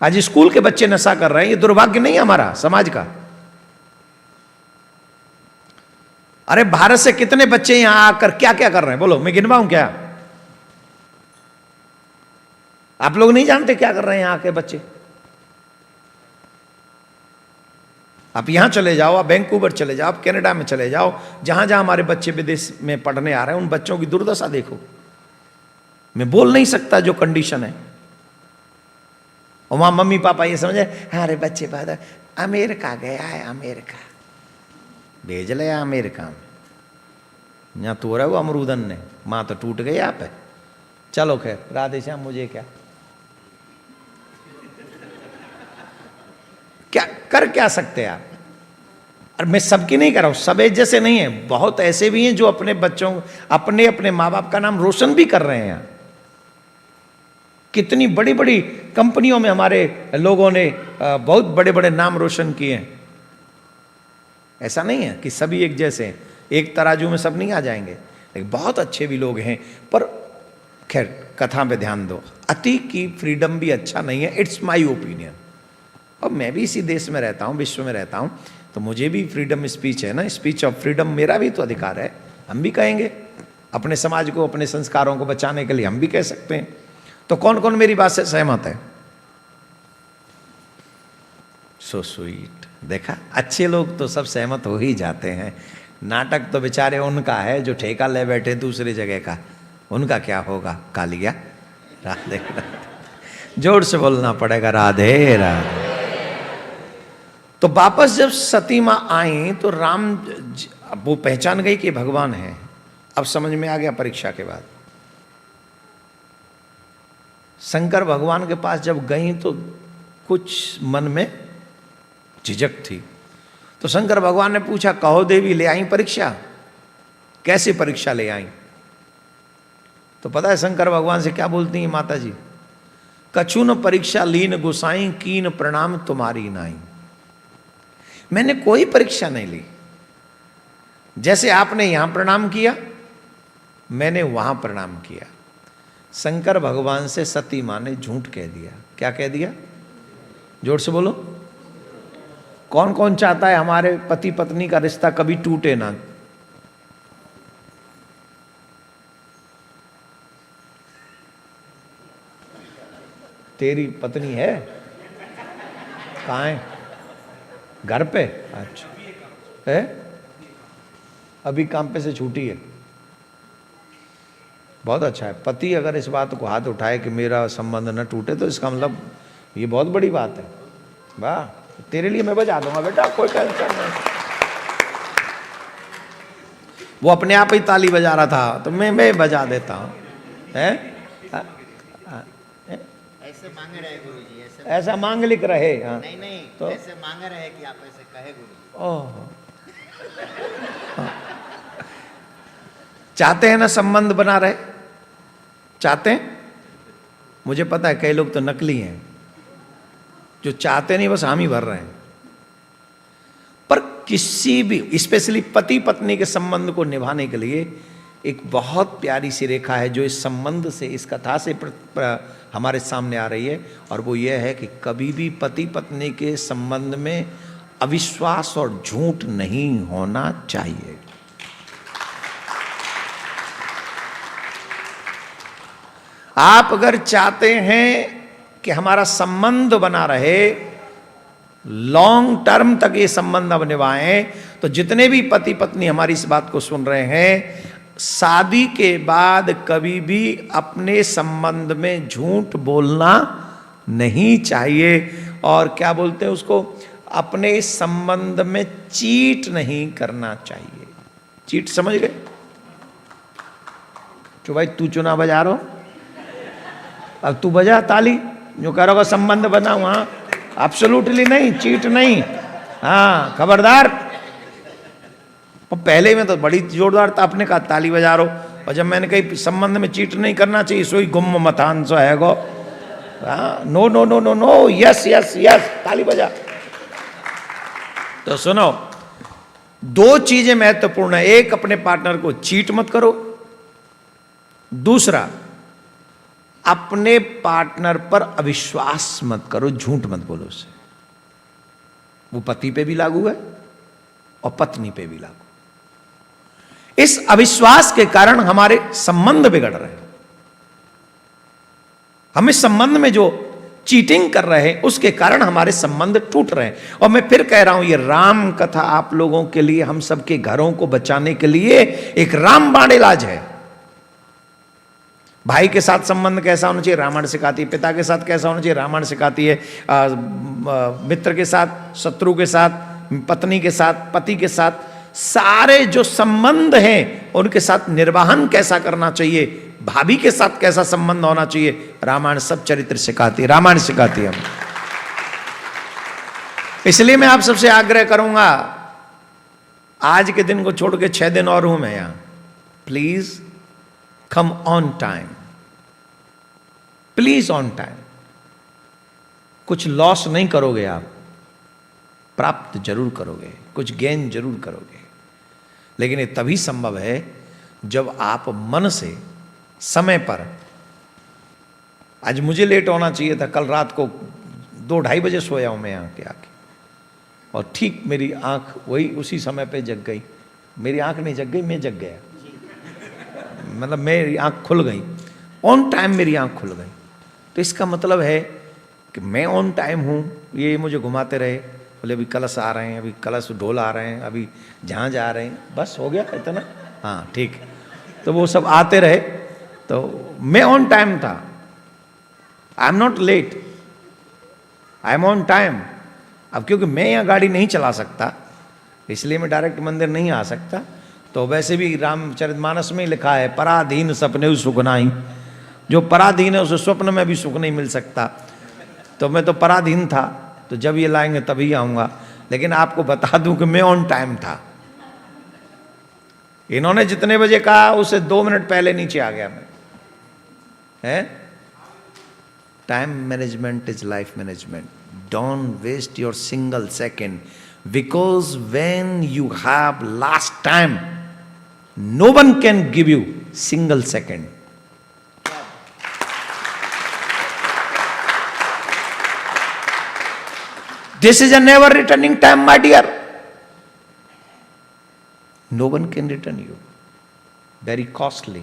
आज स्कूल के बच्चे नशा कर रहे हैं, ये दुर्भाग्य नहीं है हमारा समाज का? अरे भारत से कितने बच्चे यहां आकर क्या क्या कर रहे हैं, बोलो, मैं गिनवाऊं क्या? आप लोग नहीं जानते क्या कर रहे हैं यहां के बच्चे? आप यहां चले जाओ, आप वैंकूवर चले जाओ, आप कनाडा में चले जाओ, जहां जहां हमारे बच्चे विदेश में पढ़ने आ रहे हैं, उन बच्चों की दुर्दशा देखो। मैं बोल नहीं सकता जो कंडीशन है। और वहां मम्मी पापा ये समझे, अरे बच्चे बाद अमेरिका गया है, अमेरिका भेज ले अमेरिका में, यहां तो रहा वो अमरूदन ने, मां तो टूट गई आप है। चलो खैर, राधे श्याम, मुझे क्या सकते हैं आप? और मैं सबकी नहीं कर रहा हूं, सब एक जैसे नहीं है, बहुत ऐसे भी हैं जो अपने बच्चों, अपने माँ बाप का नाम रोशन भी कर रहे हैं। कितनी बड़ी बड़ी कंपनियों में हमारे लोगों ने बहुत बड़े बड़े नाम रोशन किए हैं। ऐसा नहीं है कि सभी एक जैसे हैं, एक तराजू में सब नहीं आ जाएंगे, लेकिन बहुत अच्छे भी लोग हैं। पर खैर, कथा पे ध्यान दो। अति की फ्रीडम भी अच्छा नहीं है, इट्स माई ओपिनियन। अब मैं भी इसी देश में रहता हूँ, विश्व में रहता हूँ, तो मुझे भी फ्रीडम स्पीच है ना, स्पीच ऑफ फ्रीडम मेरा भी तो अधिकार है। हम भी कहेंगे अपने समाज को, अपने संस्कारों को बचाने के लिए, हम भी कह सकते हैं। तो कौन कौन मेरी बात से सहमत है? So sweet. देखा, अच्छे लोग तो सब सहमत हो ही जाते हैं। नाटक तो बेचारे उनका है जो ठेका ले बैठे दूसरी जगह का, उनका क्या होगा? कालिया। राधे राधे, जोर से बोलना पड़ेगा, राधे राधे। तो वापस जब सती मां आई तो राम, वो पहचान गई कि भगवान है। अब समझ में आ गया परीक्षा के बाद। शंकर भगवान के पास जब गई तो कुछ मन में झिझक थी। तो शंकर भगवान ने पूछा, कहो देवी ले आई परीक्षा? कैसे परीक्षा ले आई? तो पता है शंकर भगवान से क्या बोलती हैं माता जी? कछु न परीक्षा लीन गोसाई, कीन प्रणाम तुम्हारी नाई। मैंने कोई परीक्षा नहीं ली। जैसे आपने यहां प्रणाम किया, मैंने वहां प्रणाम किया। शंकर भगवान से सती मां ने झूठ कह दिया। क्या कह दिया? जोर से बोलो। कौन कौन चाहता है हमारे पति पत्नी का रिश्ता कभी टूटे ना? तेरी पत्नी है? कहाँ है? घर पे? अच्छा है, अभी काम पे से छूटी है। बहुत अच्छा है। पति अगर इस बात को हाथ उठाए कि मेरा संबंध न टूटे, तो इसका मतलब ये बहुत बड़ी बात है। वाह, तेरे लिए मैं बजा दूंगा बेटा, कोई टेंशन नहीं। वो अपने आप ही ताली बजा रहा था, तो मैं बजा देता हूँ। ऐसे मांगे रहे गुरुजी, ऐसा मांगलिक रहे। हाँ नहीं नहीं, तो ऐसे मांगे रहे कि आप ऐसे कहे गुरुजी। ओह, चाहते हैं ना संबंध बना रहे? चाहते हैं? मुझे पता है कई लोग तो नकली हैं, जो चाहते नहीं, बस हम ही भर रहे हैं। पर किसी भी, स्पेशली पति पत्नी के संबंध को निभाने के लिए एक बहुत प्यारी सी रेखा है जो इस संबंध से, इस कथा से हमारे सामने आ रही है, और वो ये है कि कभी भी पति पत्नी के संबंध में अविश्वास और झूठ नहीं होना चाहिए। आप अगर चाहते हैं कि हमारा संबंध बना रहे, लॉन्ग टर्म तक ये संबंध अब निभाएं, तो जितने भी पति पत्नी हमारी इस बात को सुन रहे हैं, शादी के बाद कभी भी अपने संबंध में झूठ बोलना नहीं चाहिए। और क्या बोलते हैं उसको, अपने संबंध में चीट नहीं करना चाहिए। चीट समझ गए? जो भाई तू चुना बजा रहा हो, अब तू बजा ताली, जो कह रहा संबंध बना वहां एब्सोल्युटली नहीं, चीट नहीं। हाँ खबरदार। और पहले में तो बड़ी जोरदार था, आपने कहा ताली बजा रहा हो, और जब मैंने कही संबंध में चीट नहीं करना चाहिए, सोई गुम मतान सो है गो। No no no no no, yes yes yes, ताली बजा। तो सुनो, दो चीजें महत्वपूर्ण है। एक, अपने पार्टनर को चीट मत करो। दूसरा, अपने पार्टनर पर अविश्वास मत करो, झूठ मत बोलो उससे। वो पति पे भी लागू है और पत्नी पे भी लागू। इस अविश्वास के कारण हमारे संबंध बिगड़ रहे हैं। हम इस संबंध में जो चीटिंग कर रहे हैं, उसके कारण हमारे संबंध टूट रहे हैं। और मैं फिर कह रहा हूं, ये राम कथा आप लोगों के लिए, हम सबके घरों को बचाने के लिए एक रामबाण इलाज है। भाई के साथ संबंध कैसा होना चाहिए, रामायण सिखाती है। पिता के साथ कैसा होना चाहिए, रामायण सिखाती है। मित्र के साथ, शत्रु के साथ, पत्नी के साथ, पति के साथ, सारे जो संबंध हैं उनके साथ निर्वाहन कैसा करना चाहिए, भाभी के साथ कैसा संबंध होना चाहिए, रामायण सब चरित्र सिखाती है, रामायण सिखाती है। इसलिए मैं आप सबसे आग्रह करूंगा, आज के दिन को छोड़ के 6 दिन और हूं मैं यहां, please come on time, please on time. कुछ लॉस नहीं करोगे आप, प्राप्त जरूर करोगे, कुछ गेन जरूर करोगे। लेकिन ये तभी संभव है जब आप मन से, समय पर, आज मुझे लेट होना चाहिए था, कल रात को 2-2:30 बजे सोया हूं मैं यहाँ के आके, और ठीक मेरी आंख वही उसी समय पे जग गई। मेरी आंख नहीं जग गई, मैं जग गया, मतलब मेरी आंख खुल गई, ऑन टाइम मेरी आंख खुल गई। तो इसका मतलब है कि मैं ऑन टाइम हूँ। ये मुझे घुमाते रहे, बोले अभी कलश आ रहे हैं, अभी कलश ढोल आ रहे हैं, अभी जहाँ जा रहे हैं, बस हो गया इतना, हाँ ठीक। तो वो सब आते रहे, तो मैं ऑन टाइम था। I am not let, I am on time. अब क्योंकि मैं यहाँ गाड़ी नहीं चला सकता, इसलिए मैं डायरेक्ट मंदिर नहीं आ सकता। तो वैसे भी रामचरितमानस में लिखा है, पराधीन सपने सुख नाही। जो पराधीन है उसे स्वप्न में भी सुख नहीं मिल सकता। तो मैं तो पराधीन था, तो जब ये लाएंगे तभी आऊँगा। लेकिन आपको बता दूं कि मैं ऑन टाइम था। इन्होंने जितने बजे कहा उससे 2 मिनट पहले नीचे आ गया मैं। है time management is life management. Don't waste your single second, because when you have last time no one can give you single second. This is a never returning time, my dear. No one can return you. Very costly,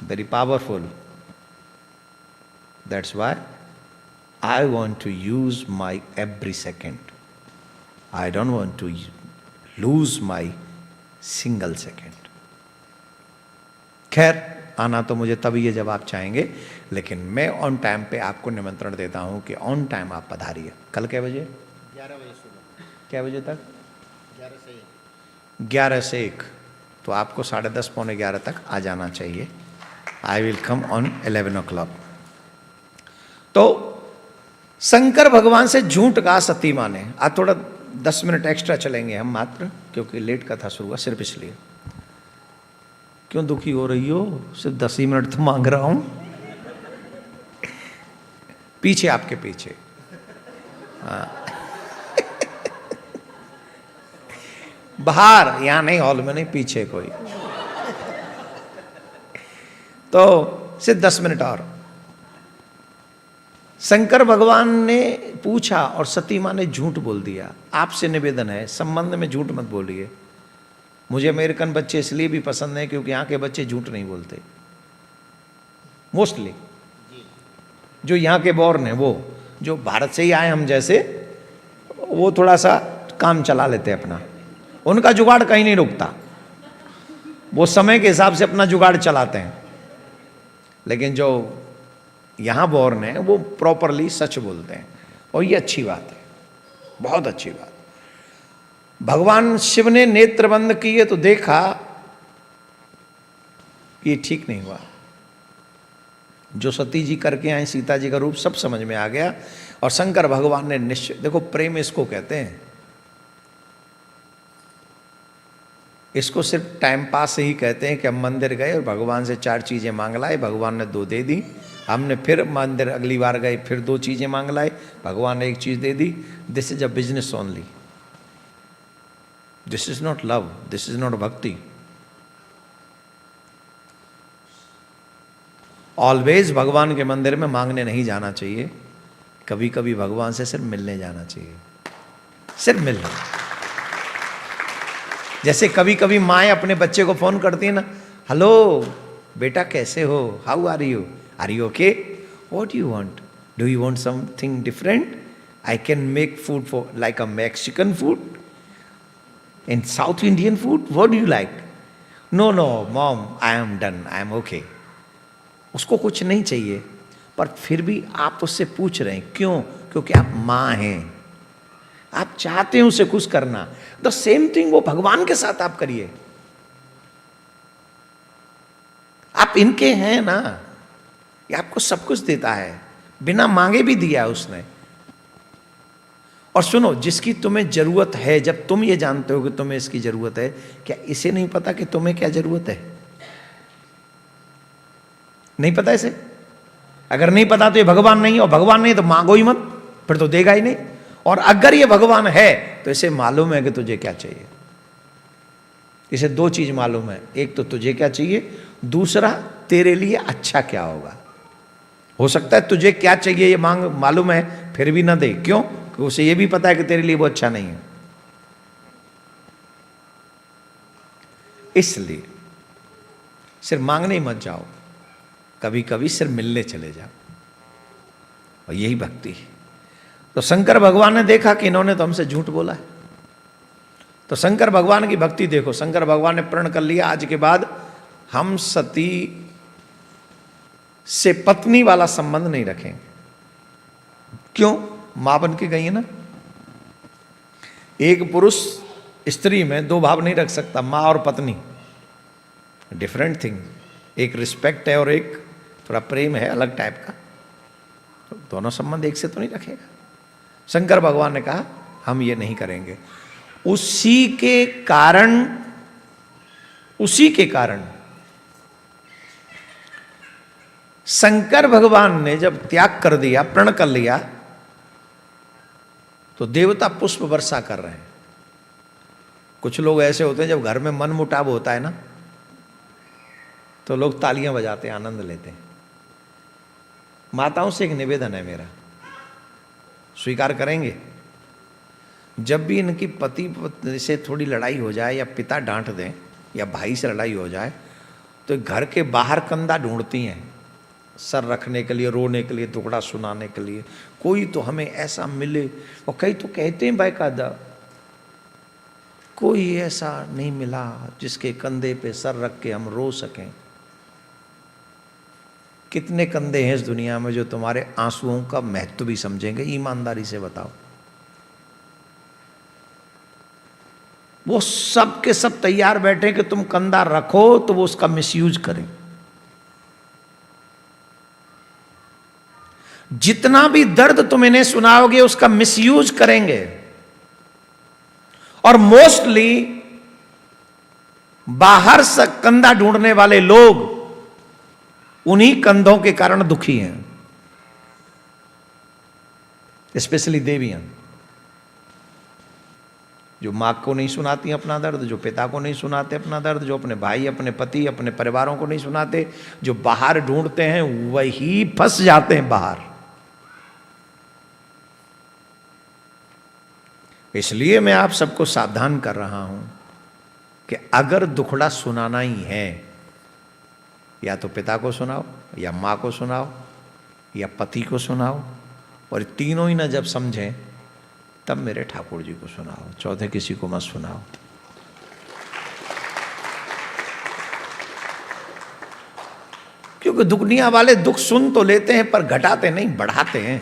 very powerful. That's why I want to use my every second. I don't want to lose my single second. खैर आना तो मुझे तभी है जब आप चाहेंगे, लेकिन मैं ऑन टाइम पे आपको निमंत्रण देता हूं कि ऑन टाइम आप पधारिए। कल कै बजे? 11 बजे सुबह। क्या बजे तक? 11 से 1। 11 से 1, तो आपको 10:30 पौने 11 तक आ जाना चाहिए। I will come on 11 o'clock। तो शंकर भगवान से झूठ कहा सती माँ ने। आज थोड़ा 10 मिनट एक्स्ट्रा चलेंगे हम मात्र, क्योंकि लेट कथा शुरू हुआ, सिर्फ इसलिए। क्यों दुखी हो रही हो? सिर्फ 10 ही मिनट तो मांग रहा हूं। पीछे, आपके पीछे। हाँ बाहर, यहां नहीं, हॉल में नहीं, पीछे कोई। तो सिर्फ 10 मिनट और। शंकर भगवान ने पूछा और सती मां ने झूठ बोल दिया। आपसे निवेदन है, संबंध में झूठ मत बोलिए। मुझे अमेरिकन बच्चे इसलिए भी पसंद है क्योंकि यहाँ के बच्चे झूठ नहीं बोलते मोस्टली। जो यहाँ के बॉर्न है, वो जो भारत से ही आए हम जैसे, वो थोड़ा सा काम चला लेते हैं अपना। उनका जुगाड़ कहीं नहीं रुकता, वो समय के हिसाब से अपना जुगाड़ चलाते हैं। लेकिन जो यहाँ बॉर्न है वो प्रॉपरली सच बोलते हैं, और ये अच्छी बात है, बहुत अच्छी बात। भगवान शिव ने नेत्र बंद किए तो देखा कि ये ठीक नहीं हुआ। जो सती जी करके आए, सीता जी का रूप सब समझ में आ गया। और शंकर भगवान ने निश्चय, देखो प्रेम इसको कहते हैं। इसको सिर्फ टाइम पास से ही कहते हैं कि हम मंदिर गए और भगवान से 4 चीजें मांग लाए, भगवान ने 2 दे दी। हमने फिर मंदिर अगली बार गए, फिर 2 चीजें मांग लाए, भगवान ने 1 चीज दे दी। This is a business only. This is not love, this is not bhakti. Always भगवान के मंदिर में मांगने नहीं जाना चाहिए, कभी कभी भगवान से सिर्फ मिलने जाना चाहिए, सिर्फ मिलने। जैसे कभी कभी माएँ अपने बच्चे को फोन करती है ना, हेलो बेटा कैसे हो, how are you okay, what you want, do you want something different, I can make food for like a Mexican food in South Indian food, what do you like, no no mom I am done, I am okay. उसको कुछ नहीं चाहिए, पर फिर भी आप उससे पूछ रहे हैं, क्यों? क्योंकि आप माँ हैं, आप चाहते हैं उसे खुश करना। द सेम थिंग वो भगवान के साथ आप करिए। आप इनके हैं ना, ये आपको सब कुछ देता है, बिना मांगे भी दिया उसने। और सुनो, जिसकी तुम्हें जरूरत है, जब तुम ये जानते हो कि तुम्हें इसकी जरूरत है, क्या इसे नहीं पता कि तुम्हें क्या जरूरत है? नहीं पता इसे? अगर नहीं पता तो ये भगवान नहीं है, और भगवान नहीं तो मांगो ही मत, फिर तो देगा ही नहीं। और अगर ये भगवान है तो इसे मालूम है कि तुझे क्या चाहिए। इसे 2 चीज मालूम है, एक तो तुझे क्या चाहिए, दूसरा तेरे लिए अच्छा क्या होगा। हो सकता है तुझे क्या चाहिए ये मांग मालूम है, फिर भी ना दे। क्यों? क्योंकि उसे ये भी पता है कि तेरे लिए वो अच्छा नहीं है। इसलिए सिर्फ मांगने ही मत जाओ, कभी कभी सिर्फ मिलने चले जाओ, और यही भक्ति है। तो शंकर भगवान ने देखा कि इन्होंने तो हमसे झूठ बोला है, तो शंकर भगवान की भक्ति देखो। शंकर भगवान ने प्रण कर लिया, आज के बाद हम सती से पत्नी वाला संबंध नहीं रखेंगे। क्यों? मां बन के गई है ना। एक पुरुष स्त्री में 2 भाव नहीं रख सकता, मां और पत्नी, डिफरेंट थिंग। एक रिस्पेक्ट है और एक थोड़ा प्रेम है, अलग टाइप का। तो दोनों संबंध एक से तो नहीं रखेगा। शंकर भगवान ने कहा हम ये नहीं करेंगे। उसी के कारण उसी के कारण शंकर भगवान ने जब त्याग कर दिया, प्रण कर लिया, तो देवता पुष्प वर्षा कर रहे हैं। कुछ लोग ऐसे होते हैं जब घर में मन मुटाव होता है ना, तो लोग तालियां बजाते हैं, आनंद लेते हैं। माताओं से एक निवेदन है मेरा, स्वीकार करेंगे? जब भी इनकी पति से थोड़ी लड़ाई हो जाए या पिता डांट दें या भाई से लड़ाई हो जाए, तो घर के बाहर कंधा ढूंढती हैं, सर रखने के लिए, रोने के लिए, दुखड़ा सुनाने के लिए। कोई तो हमें ऐसा मिले, और कई तो कहते हैं बाकायदा, कोई ऐसा नहीं मिला जिसके कंधे पे सर रख के हम रो सकें। कितने कंधे हैं इस दुनिया में जो तुम्हारे आंसुओं का महत्व भी समझेंगे? ईमानदारी से बताओ। वो सब के सब तैयार बैठे कि तुम कंधा रखो तो वो उसका मिसयूज करें। जितना भी दर्द तुम इन्हें सुनाओगे उसका मिसयूज करेंगे। और मोस्टली बाहर से कंधा ढूंढने वाले लोग उन्हीं कंधों के कारण दुखी हैं, स्पेशली देवियां, जो माँ को नहीं सुनाती अपना दर्द, जो पिता को नहीं सुनाते अपना दर्द, जो अपने भाई, अपने पति, अपने परिवारों को नहीं सुनाते, जो बाहर ढूंढते हैं वही फंस जाते हैं बाहर। इसलिए मैं आप सबको सावधान कर रहा हूं कि अगर दुखड़ा सुनाना ही है, या तो पिता को सुनाओ, या माँ को सुनाओ, या पति को सुनाओ, और तीनों ही ना जब समझें तब मेरे ठाकुर जी को सुनाओ, चौथे किसी को मत सुनाओ। क्योंकि दुनिया वाले दुख सुन तो लेते हैं पर घटाते नहीं, बढ़ाते हैं।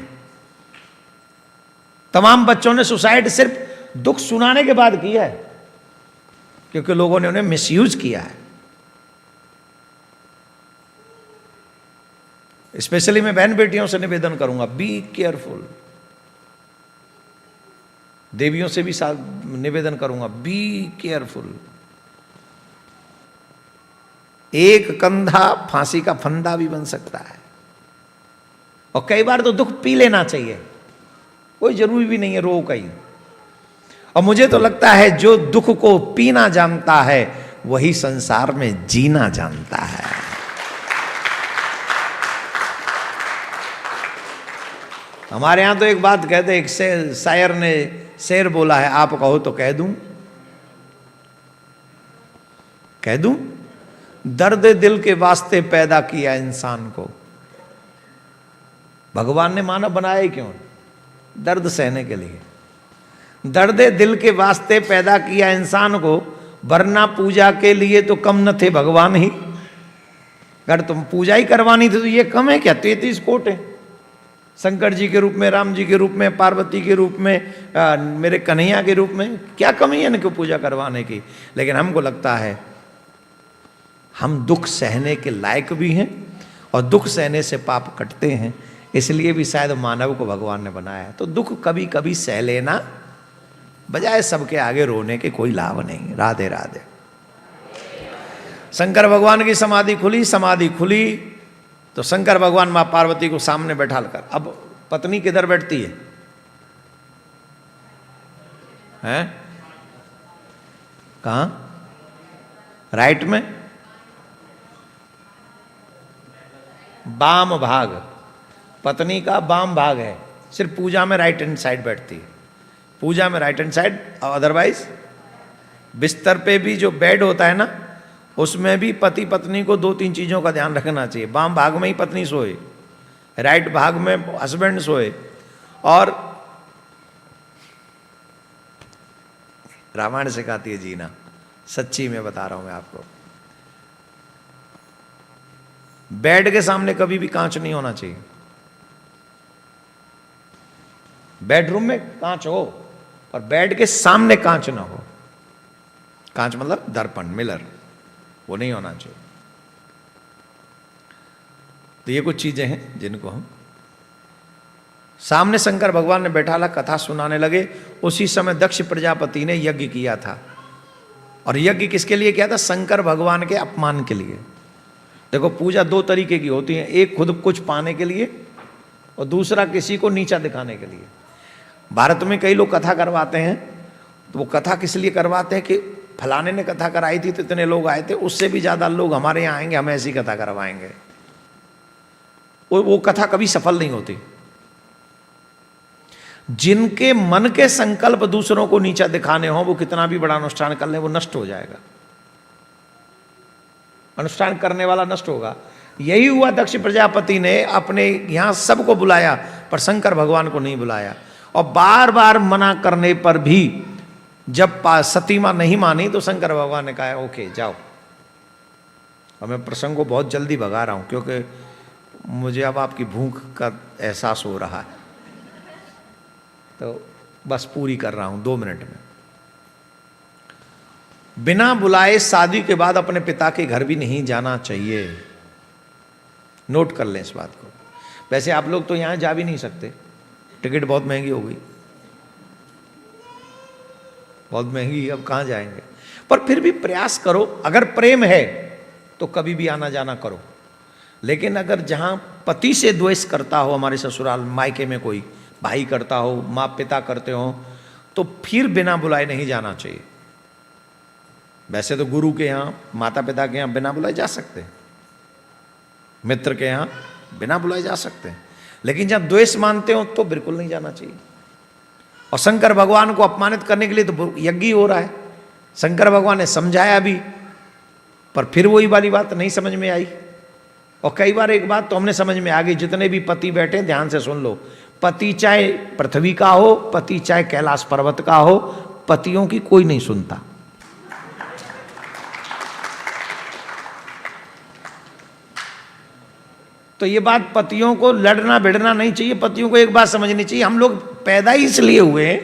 तमाम बच्चों ने सुसाइड सिर्फ दुख सुनाने के बाद किया है, क्योंकि लोगों ने उन्हें मिसयूज किया है। स्पेशली मैं बहन बेटियों से निवेदन करूंगा, बी केयरफुल। देवियों से भी निवेदन करूंगा, बी केयरफुल। एक कंधा फांसी का फंदा भी बन सकता है, और कई बार तो दुख पी लेना चाहिए, कोई जरूरी भी नहीं है रो कहीं। और मुझे तो लगता है जो दुख को पीना जानता है वही संसार में जीना जानता है। हमारे यहां तो एक बात कहते, एक शायर ने शेर बोला है, आप कहो तो कह दूं, कह दूं। दर्द दिल के वास्ते पैदा किया इंसान को, भगवान ने मानव बनाया ही क्यों? दर्द सहने के लिए। दर्द दिल के वास्ते पैदा किया इंसान को, वरना पूजा के लिए तो कम न थे भगवान ही। अगर तुम पूजा ही करवानी थी तो ये कम है क्या? 33 कोट है, शंकर जी के रूप में, राम जी के रूप में, पार्वती के रूप में, मेरे कन्हैया के रूप में। क्या कमी है इनको पूजा करवाने की? लेकिन हमको लगता है हम दुख सहने के लायक भी हैं, और दुख सहने से पाप कटते हैं। इसलिए भी शायद मानव को भगवान ने बनाया है। तो दुख कभी कभी सह लेना, बजाय सबके आगे रोने के कोई लाभ नहीं। राधे राधे। शंकर भगवान की समाधि खुली, समाधि खुली तो शंकर भगवान मां पार्वती को सामने बैठा कर, अब पत्नी किधर बैठती है? हैं? कहां? राइट में, बाम भाग, पत्नी का बाम भाग है। सिर्फ पूजा में राइट हैंड साइड बैठती है, पूजा में राइट हैंड साइड। अदरवाइज बिस्तर पे भी जो बेड होता है ना, उसमें भी पति पत्नी को 2-3 चीजों का ध्यान रखना चाहिए। बाम भाग में ही पत्नी सोए, राइट भाग में हस्बैंड सोए। और रामायण सिखाती है जीना, सच्ची में बता रहा हूं मैं आपको। बेड के सामने कभी भी कांच नहीं होना चाहिए। बेडरूम में कांच हो और बेड के सामने कांच ना हो। कांच मतलब दर्पण, मिलर, वो नहीं होना चाहिए। तो ये कुछ चीजें हैं जिनको हम सामने शंकर भगवान ने बैठा ला, कथा सुनाने लगे। उसी समय दक्ष प्रजापति ने यज्ञ किया था। और यज्ञ किसके लिए किया था? शंकर भगवान के अपमान के लिए। देखो पूजा दो तरीके की होती है, एक खुद कुछ पाने के लिए और दूसरा किसी को नीचा दिखाने के लिए। भारत में कई लोग कथा करवाते हैं, तो वो कथा किस लिए करवाते हैं कि फलाने ने कथा कराई थी तो इतने लोग आए थे, उससे भी ज्यादा लोग हमारे यहाँ आएंगे, हम ऐसी कथा करवाएंगे। वो कथा कभी सफल नहीं होती। जिनके मन के संकल्प दूसरों को नीचा दिखाने हो, वो कितना भी बड़ा अनुष्ठान कर ले, वो नष्ट हो जाएगा। अनुष्ठान करने वाला नष्ट होगा। यही हुआ, दक्ष प्रजापति ने अपने यहां सबको बुलाया पर शंकर भगवान को नहीं बुलाया, और बार बार मना करने पर भी जब सती मां नहीं मानी तो शंकर भगवान ने कहा ओके जाओ। और मैं प्रसंग को बहुत जल्दी भगा रहा हूं क्योंकि मुझे अब आपकी भूख का एहसास हो रहा है, तो बस पूरी कर रहा हूं 2 मिनट में। बिना बुलाए शादी के बाद अपने पिता के घर भी नहीं जाना चाहिए। नोट कर लें इस बात को। वैसे आप लोग तो यहां जा भी नहीं सकते, टिकट बहुत महंगी हो गई, बहुत महंगी, अब कहां जाएंगे। पर फिर भी प्रयास करो, अगर प्रेम है तो कभी भी आना जाना करो। लेकिन अगर जहां पति से द्वेष करता हो, हमारे ससुराल मायके में कोई भाई करता हो, माँ पिता करते हो, तो फिर बिना बुलाए नहीं जाना चाहिए। वैसे तो गुरु के यहाँ, माता पिता के यहाँ बिना बुलाए जा सकते हैं, मित्र के यहाँ बिना बुलाए जा सकते हैं, लेकिन जब द्वेष मानते हो तो बिल्कुल नहीं जाना चाहिए। और शंकर भगवान को अपमानित करने के लिए तो यज्ञ हो रहा है। शंकर भगवान ने समझाया भी, पर फिर वही वाली बात नहीं समझ में आई। और कई बार एक बात तो हमने समझ में आ गई, जितने भी पति बैठे ध्यान से सुन लो, पति चाहे पृथ्वी का हो, पति चाहे कैलाश पर्वत का हो, पतियों की कोई नहीं सुनता। तो ये बात पतियों को लड़ना भिड़ना नहीं चाहिए। पतियों को एक बात समझनी चाहिए, हम लोग पैदा ही इसलिए हुए हैं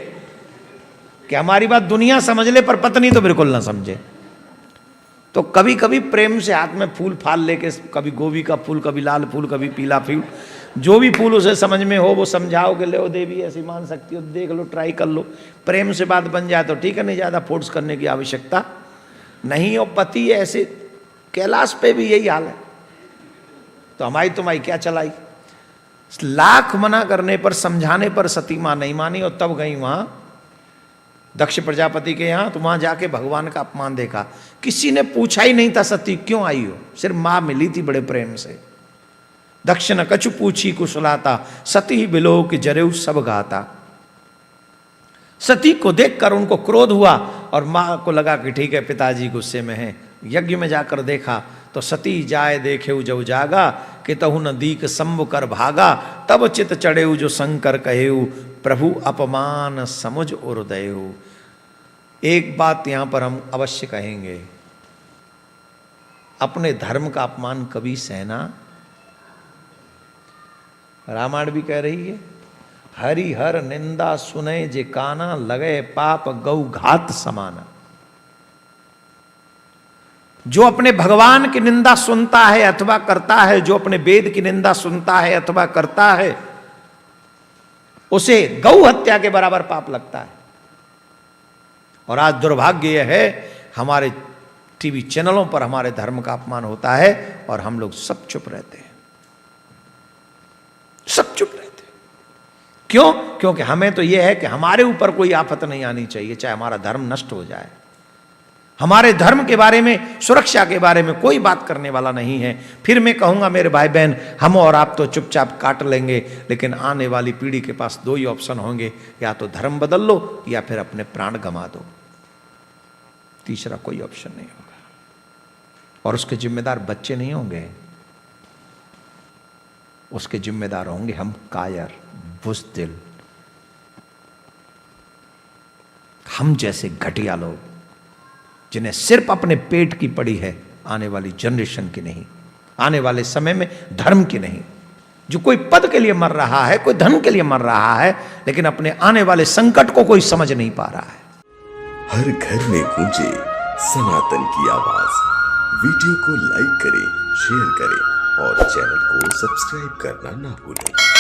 कि हमारी बात दुनिया समझ ले, पर पत्नी तो बिल्कुल ना समझे। तो कभी कभी प्रेम से हाथ में फूल फाल लेके, कभी गोभी का फूल, कभी लाल फूल, कभी पीला फूल, जो भी फूल उसे समझ में हो वो समझाओ कि ले देवी ऐसी मान सकती हो, देख लो, ट्राई कर लो। प्रेम से बात बन जाए तो ठीक है, नहीं ज़्यादा फोर्स करने की आवश्यकता नहीं। और पति ऐसे, कैलाश पे भी यही हाल है, तो हमारी तुम्हारी क्या चलाई। लाख मना करने पर, समझाने पर सती मां नहीं मानी, और तब गई वहां दक्ष प्रजापति के यहाँ। तो वहां जाके भगवान का अपमान देखा। किसी ने पूछा ही नहीं था सती क्यों आई हो, सिर्फ मां मिली थी बड़े प्रेम से। दक्ष न कछु पूछी कुशलाता, सती ही बिलो कि जरेऊ सब गाता। सती को देखकर उनको क्रोध हुआ, और मां को लगा कि ठीक है पिताजी गुस्से में हैं। यज्ञ में जाकर देखा तो सती जाए देखेऊ जब जागा, कि तहु न दीक संभ कर भागा। तब चित चढ़ेऊ जो शंकर कहेऊ, प्रभु अपमान समुझ उर्दयऊ। एक बात यहां पर हम अवश्य कहेंगे, अपने धर्म का अपमान कभी सहना। रामायण भी कह रही है, हरि हर निंदा सुने जे काना, लगे पाप गौ घात समाना। जो अपने भगवान की निंदा सुनता है अथवा करता है, जो अपने वेद की निंदा सुनता है अथवा करता है, उसे गौ हत्या के बराबर पाप लगता है। और आज दुर्भाग्य यह है, हमारे टीवी चैनलों पर हमारे धर्म का अपमान होता है और हम लोग सब चुप रहते हैं, सब चुप रहते हैं। क्यों? क्योंकि हमें तो यह है कि हमारे ऊपर कोई आफत नहीं आनी चाहिए, चाहे हमारा धर्म नष्ट हो जाए। हमारे धर्म के बारे में, सुरक्षा के बारे में कोई बात करने वाला नहीं है। फिर मैं कहूंगा मेरे भाई बहन, हम और आप तो चुपचाप काट लेंगे, लेकिन आने वाली पीढ़ी के पास 2 ही ऑप्शन होंगे, या तो धर्म बदल लो या फिर अपने प्राण गंवा दो। तीसरा कोई ऑप्शन नहीं होगा। और उसके जिम्मेदार बच्चे नहीं होंगे, उसके जिम्मेदार होंगे हम कायर, बुज़दिल, हम जैसे घटिया लोग, जिन्हें सिर्फ अपने पेट की पड़ी है, आने वाली जनरेशन की नहीं, आने वाले समय में धर्म की नहीं। जो कोई पद के लिए मर रहा है, कोई धन के लिए मर रहा है, लेकिन अपने आने वाले संकट को कोई समझ नहीं पा रहा है। हर घर में गूंजे सनातन की आवाज। वीडियो को लाइक करें, शेयर करें और चैनल को सब्सक्राइब करना ना भूलें।